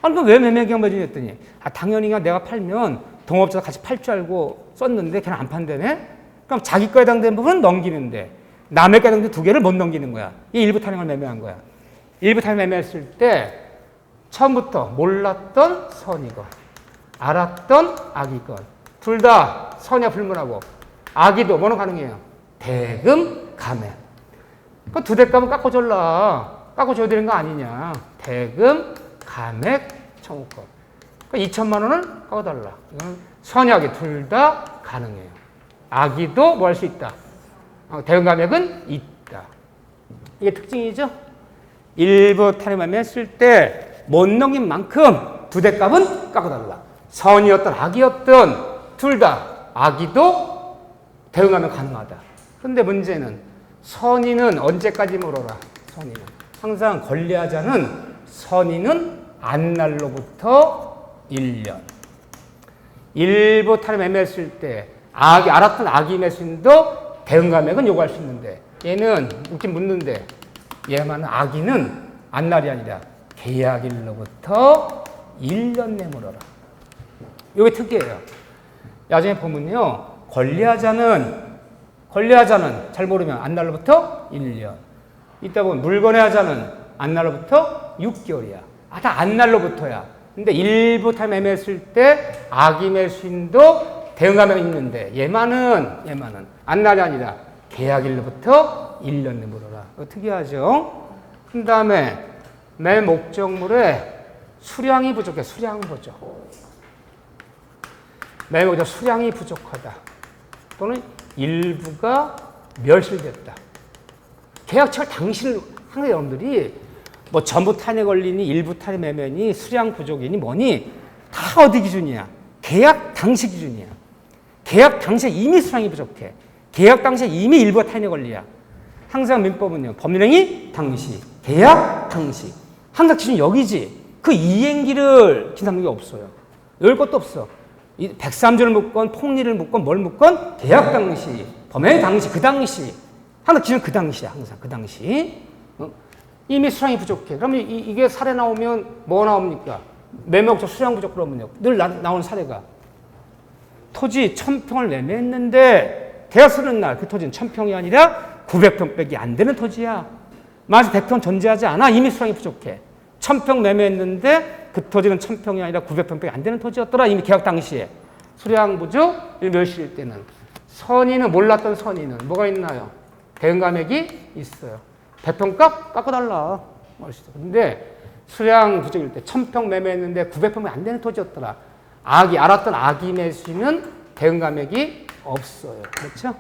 아니, 그럼 왜 매매계약 맺으니 했더니 당연히 내가 팔면 동업자가 같이 팔 줄 알고 썼는데 걔는 안 판다네? 그럼 자기 거에 해당되는 부분은 넘기는데 남의 거에 해당되는 2개를 못 넘기는 거야. 이 일부 타령을 매매한 거야. 일부 타령 매매했을 때 처음부터 몰랐던 선이건 알았던 악이건 둘 다 선이야 불문하고 악이도 뭐는 가능해요? 대금 감액. 그 2대 값은 깎아줘야 되는 거 아니냐. 대금 감액 청구권. 그러니까 2천만 원을 깎아달라. 이건 선의 악이 둘 다 가능해요. 악이도 뭐 할 수 있다. 대금 감액은 있다. 이게 특징이죠. 일부 타령 매매했을 때 못 넘긴 만큼 2대 값은 깎아달라. 선이었던 악이었던 둘 다 악이도 대응하면 가능하다. 그런데 문제는 선의는 언제까지 물어라. 선의는 항상 권리하자는 선의는 안날로부터 1년. 일부 탈을 매매했을 때 알았던 악이 매수인도 대응 감액은 요구할 수 있는데 얘는 웃긴 묻는데 얘만은 악의는 안날이 아니라 계약일로부터 1년 내 물어라. 이게 특이해요. 나중에 보면요. 권리하자는 잘 모르면 안날로부터 1년. 이따 보면 물건의 하자는 안날로부터 6개월이야. 다 안날로부터야. 근데 일부 탈 매매했을 때 악의 매수인도 대응하면 있는데 얘만은 안날이 아니라 계약일로부터 1년 내 물어라. 이거 특이하죠? 그 다음에 매 목적물에 수량이 부족해. 수량 부족. 매 목적 수량이 부족하다. 또는 일부가 멸실됐다. 계약 체결 당시를 항상 여러분들이 뭐 전부 탄에 걸리니 일부 탄에 매매니 수량 부족이니 뭐니 다 어디 기준이야? 계약 당시 기준이야. 계약 당시에 이미 수량이 부족해. 계약 당시에 이미 일부가 탄에 걸리야. 항상 민법은요. 법률행위 당시, 계약 당시. 항상 기준이 여기지. 그 이행기를 기사하는 게 없어요. 열 것도 없어. 103조를 묻건 폭리를 묻건 뭘 묻건 계약 당시, 범행 당시, 그 당시. 항상 기준 그 당시야. 항상 그 당시. 이미 수량이 부족해. 그러면 이게 사례 나오면 뭐 나옵니까? 매매목적 수량 부족 그러면요. 늘 나오는 사례가 토지 1000평을 매매했는데 계약 쓰는 날 그 토지는 1000평이 아니라 900평밖에 안 되는 토지야. 만약 100평 전제하지 않아. 이미 수량이 부족해. 1000평 매매했는데 그 토지는 1000평이 아니라 900평밖에 안 되는 토지였더라. 이미 계약 당시에. 수량 부족 멸실일 때는 선의는 몰랐던 선의는 뭐가 있나요? 대응 감액이 있어요. 100평값 깎아달라. 근데 수량 부족일 때 1000평 매매했는데 900평이 안 되는 토지였더라. 알았던 악의 매수는 대응 감액이 없어요. 그렇죠?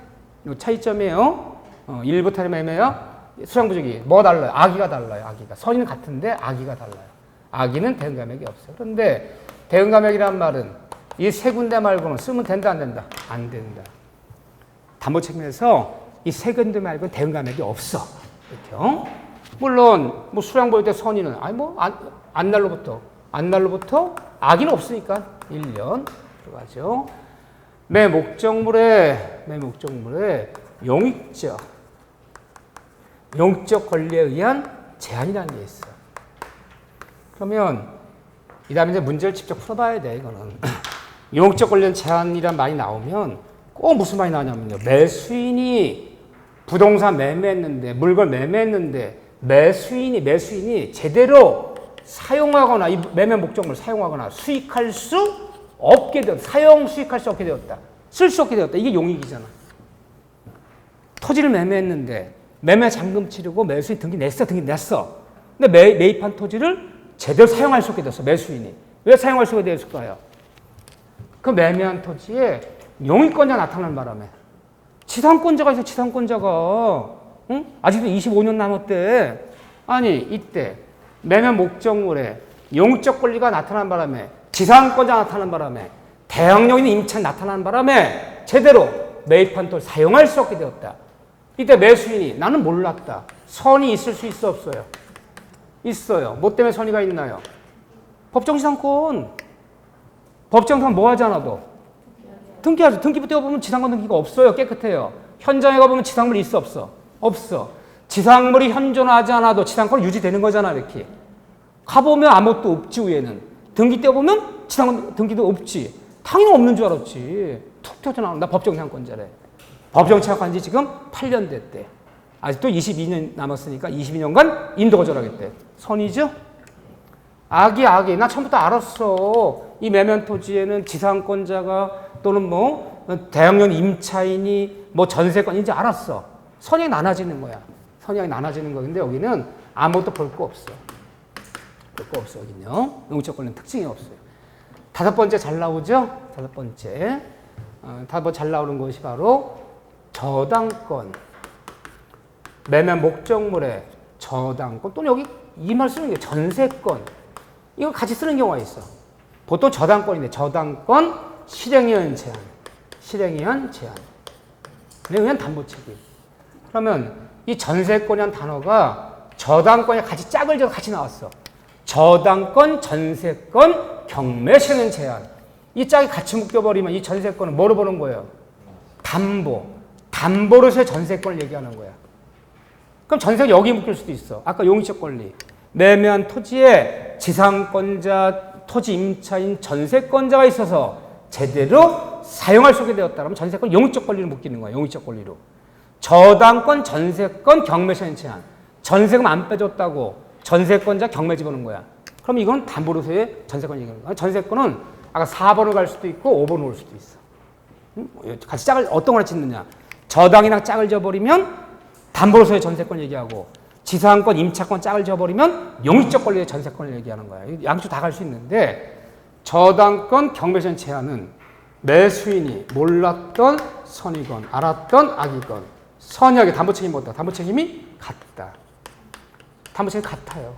이 차이점이에요. 일부 탈의 매매요. 수량 부족이 뭐 달라요? 악의가 달라요. 악의가. 선의는 같은데 악의가 달라요. 악의는 대응 감액이 없어요. 그런데 대응 감액이란 말은 이 세 군데 말고는 쓰면 된다 안 된다? 안 된다. 담보 책임에서 이 세 군데 말고는 대응 감액이 없어. 그렇죠? 물론 뭐 수량 보일 때 선의는 안날로부터 악의는 없으니까 1년 들어가죠. 매 목적물에 용익적 권리에 의한 제한이라는 게 있어. 그러면 이 다음에 이제 문제를 직접 풀어봐야 돼. 이거는 용익적 권리에 의한 제한이란 말이 나오면 꼭 무슨 말이 나오냐면요. 매수인이 부동산 매매했는데 물건 매매했는데 매수인이 제대로 사용하거나 이 매매 목적물을 사용하거나 수익할 수 없게 되었다. 수익할 수 없게 되었다. 쓸 수 없게 되었다. 이게 용익이잖아. 토지를 매매했는데 매매 잔금 치르고 매수인 등기 냈어. 근데 매입한 토지를 제대로 사용할 수 없게 됐어. 매수인이. 왜 사용할 수 없게 됐을까요? 그 매매한 토지에 용익권자가 나타나는 바람에 지상권자가 있어. 지상권자가. 응? 아직도 25년 남았대. 아니 이때 매매 목적물에 용적 권리가 나타난 바람에 지상권자가 나타난 바람에 대항력 있는 임차인이 나타난 바람에 제대로 매입한 토지를 사용할 수 없게 되었다. 이때 매수인이 나는 몰랐다. 선이 있을 수 있어 없어요? 있어요. 뭐 때문에 선의가 있나요? 법정지상권. 법정지상권 뭐 하지 않아도 등기하죠. 등기부 떼어보면 지상권 등기가 없어요. 깨끗해요. 현장에 가보면 지상물이 있어 없어? 없어. 지상물이 현존하지 않아도 지상권은 유지되는 거잖아. 이렇게. 가보면 아무것도 없지. 위에는. 등기 떼어보면 지상권 등기도 없지. 당연히 없는 줄 알았지. 툭 튀어나오는. 나 법정지상권자래. 법정지상권한 지 지금 8년 됐대. 아직도 22년 남았으니까 22년간 인도 거절하겠대. 선이죠? 악이. 나 처음부터 알았어. 이 매면 토지에는 지상권자가 또는 뭐 대형령 임차인이 뭐 전세권인지 알았어. 선이 나눠지는 거야. 선이 나눠지는 거인데 여기는 아무것도 볼 거 없어. 볼 거 없어 여기는요. 용적 권리는 특징이 없어요. 다섯 번째 잘 나오죠? 다섯 번째 잘 나오는 것이 바로 저당권. 매매 목적물의 저당권 또는 여기 이 말 쓰는 게 전세권. 이거 같이 쓰는 경우가 있어. 보통 저당권인데 저당권 실행위원 제한. 실행위원 제한. 그냥 담보 책임. 그러면 이 전세권이라는 단어가 저당권에 같이 짝을 져서 같이 나왔어. 저당권, 전세권, 경매 실행 제한. 이 짝이 같이 묶여버리면 이 전세권은 뭐로 보는 거예요? 담보. 담보로서의 전세권을 얘기하는 거야. 그럼 전세가 여기 묶일 수도 있어. 아까 용의적 권리. 매매한 토지에 지상권자, 토지 임차인 전세권자가 있어서 제대로 사용할 수 있게 되었다. 그러면 전세권 용의적 권리로 묶이는 거야. 용의적 권리로. 저당권, 전세권, 경매 실행 제한. 전세금 안 빼줬다고 전세권자 경매 집어넣은 거야. 그럼 이건 담보로서의 전세권 얘기하는 거야. 전세권은 아까 4번을 갈 수도 있고 5번을 올 수도 있어. 같이 짝을 어떤 걸 짓느냐. 저당이랑 짝을 져버리면 담보로서의 전세권 얘기하고 지상권, 임차권 짝을 져버리면 용의적 권리의 전세권을 얘기하는 거야. 양쪽 다 갈 수 있는데 저당권 경매시행 제한은 매수인이 몰랐던 선이건 알았던 악이건 선의하게 담보 책임보다 담보 책임이 같다. 담보 책임이 같아요.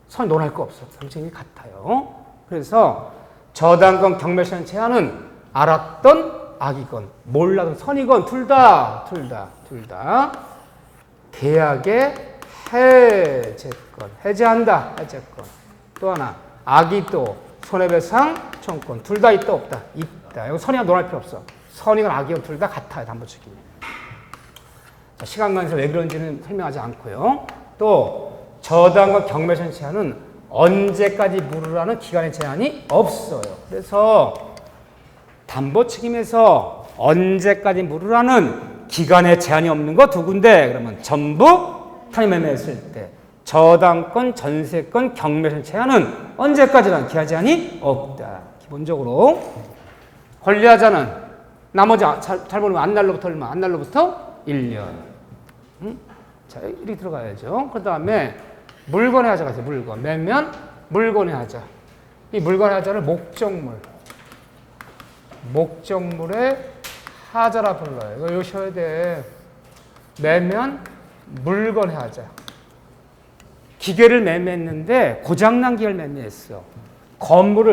선이 논할 거 없어. 담보 책임이 같아요. 그래서 저당권 경매시행 제한은 알았던 악이건 몰랐던 선이건 둘 다 계약의 해제권 해제한다. 해제권 또 하나 악이도 손해배상 청구권 둘 다 있다 없다? 있다. 이거 선의가 논할 필요 없어. 선의건 악이건 둘 다 같아요. 담보 책임이. 자, 시간 관계에서 왜 그런지는 설명하지 않고요. 또 저당권 경매시행 제한은 언제까지 물으라는 기간의 제한이 없어요. 그래서 담보 책임에서 언제까지 물으라는 기간의 제한이 없는 거 두 군데. 그러면 전부 타임매매했을 때 저당권, 전세권, 경매시행 제한은 언제까지나 기한 제한이 없다. 기본적으로 권리하자는 나머지 잘 보면 안날로부터 얼마? 안날로부터 1년. 자, 이렇게 들어가야죠. 그 다음에 물건의 하자가 있어요. 물건. 매면 물건의 하자. 이 물건의 하자를 목적물의 하자라 불러요. 이거 외우셔야 돼. 매면 물건의 하자. 기계를 매매했는데 고장난 기계를 매매했어.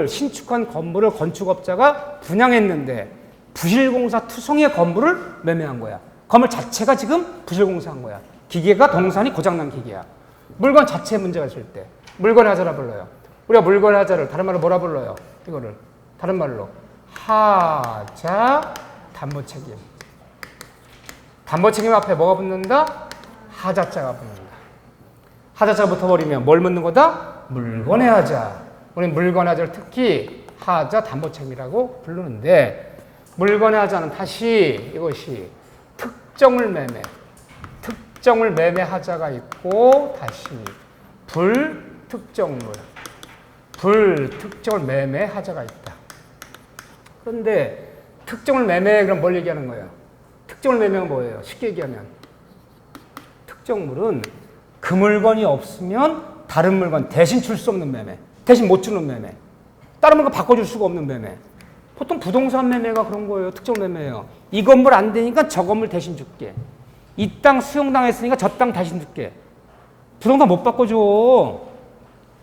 신축한 건물을 건축업자가 분양했는데 부실공사 투성이의 건물을 매매한 거야. 건물 자체가 지금 부실공사한 거야. 기계가 동산이 고장난 기계야. 물건 자체에 문제가 있을 때 물건의 하자라 불러요. 우리가 물건의 하자를 다른 말로 뭐라 불러요? 이거를 다른 말로 하자 담보 책임. 담보 책임 앞에 뭐가 붙는다? 하자자가 붙는다. 하자자가 붙어버리면 뭘 묻는 거다? 물건의 하자. 우리는 물건의 하자를 특히 하자 담보 책임이라고 부르는데 물건의 하자는 다시 이것이 특정물 매매 하자가 있고 다시 불특정물 매매 하자가 있다. 그런데 특정물 매매 그럼 뭘 얘기하는 거예요? 특정물 매매가 뭐예요? 쉽게 얘기하면 특정물은 그 물건이 없으면 다른 물건 대신 줄 수 없는 매매, 대신 못 주는 매매, 다른 물건 바꿔줄 수가 없는 매매. 보통 부동산 매매가 그런 거예요. 특정물 매매예요. 이 건물 안 되니까 저 건물 대신 줄게. 이 땅 수용당했으니까 저 땅 대신 줄게. 부동산 못 바꿔줘.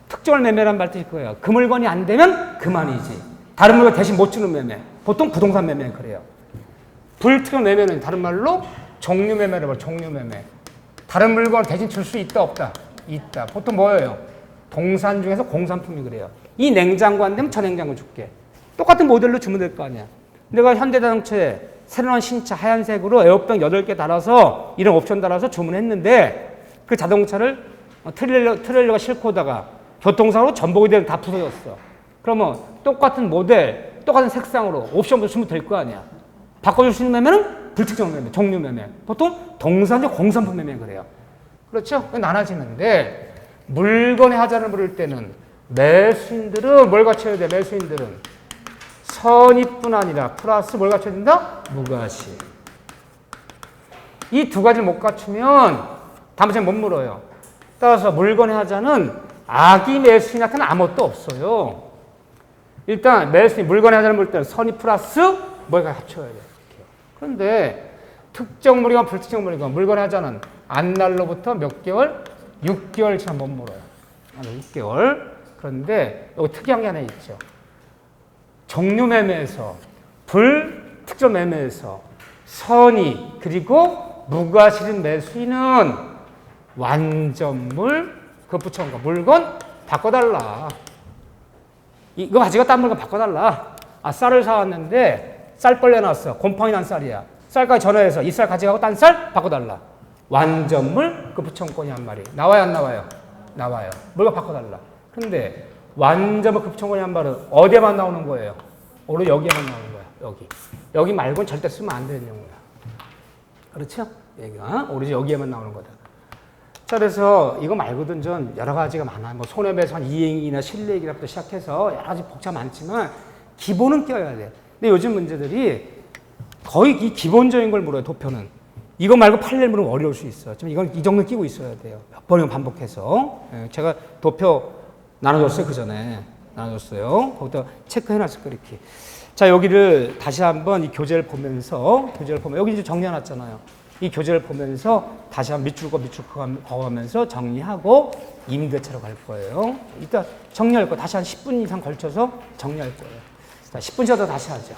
특정물 매매란 말 뜻일 거예요. 그 물건이 안 되면 그만이지. 다른 물건 대신 못 주는 매매. 보통 부동산 매매는 그래요. 불특정 매매는 다른 말로 종류 매매라고 해요. 종류 매매. 다른 물건을 대신 줄 수 있다 없다? 있다. 보통 뭐예요? 동산 중에서 공산품이 그래요. 이 냉장고 안 되면 저 냉장고 줄게. 똑같은 모델로 주면 될 거 아니야. 내가 현대자동차에 새로 나온 신차 하얀색으로 에어백 8개 달아서 이런 옵션 달아서 주문했는데 그 자동차를 트레일러가 싣고 오다가 교통사고로 전복이 다 부서졌어. 그러면 똑같은 모델, 똑같은 색상으로 옵션도 주면 될 거 아니야. 바꿔줄 수 있는 매매는 불특정 매매, 종류 매매. 보통 동산적 공산품 매매 그래요. 그렇죠? 나눠지는데 물건의 하자를 물을 때는 매수인들은 뭘 갖춰야 돼? 매수인들은 선의뿐 아니라 플러스 뭘 갖춰야 된다? 무과시. 이 두 가지를 못 갖추면 담보채권 못 물어요. 따라서 물건의 하자는 악의 매수인한테는 아무것도 없어요. 일단 매수인 물건의 하자를 물을 때는 선의 플러스 뭘 갖춰야 돼. 그런데 특정물이건 불특정물이건 물건의 하자는 안날로부터 몇 개월? 6개월 지나면 못 물어요. 6개월. 그런데 여기 특이한 게 하나 있죠. 종료 매매에서 불특정 매매에서 선의 그리고 무과실인 매수인은 완전물 그 붙여온 거 물건 바꿔달라. 이거 가지고 딴 물건 바꿔달라. 아 쌀을 사왔는데 쌀벌레 났어. 곰팡이 난 쌀이야. 쌀까지 전화해서 이 쌀 가져가고 딴 쌀 바꿔달라. 완전물 그 붙여온권이 한 말이 나와요 안 나와요? 나와요. 물건 바꿔달라. 근데 완전물 그 붙여온권이 한 말은 어디에만 나오는 거예요? 오로 여기에만 나오는 거야. 여기 말고는 절대 쓰면 안 되는 용어야. 그렇죠? 얘가 오로지 여기에만 나오는 거다. 자, 그래서 이거 말고도 좀 여러 가지가 많아요. 뭐 손해배상 이행이나 실례기라부터 시작해서 여러 가지 복잡 많지만 기본은 껴야 돼. 근데 요즘 문제들이 거의 이 기본적인 걸 물어요. 도표는. 이거 말고 판례를 물으면 어려울 수 있어. 좀 이건 이 정도 끼고 있어야 돼요. 몇 번이면 반복해서. 제가 도표 나눠줬어요. 그 전에 나눠줬어요. 거기다 체크해놨을 거 이렇게. 자, 여기를 다시 한번 이 교재를 보면 여기 이제 정리해놨잖아요. 이 교재를 보면서 다시 한번 밑줄 그어가면서 정리하고 임대차로 갈 거예요. 이따 정리할 거 다시 한 10분 이상 걸쳐서 정리할 거예요. 자, 10분 쉬어서 다시 하죠.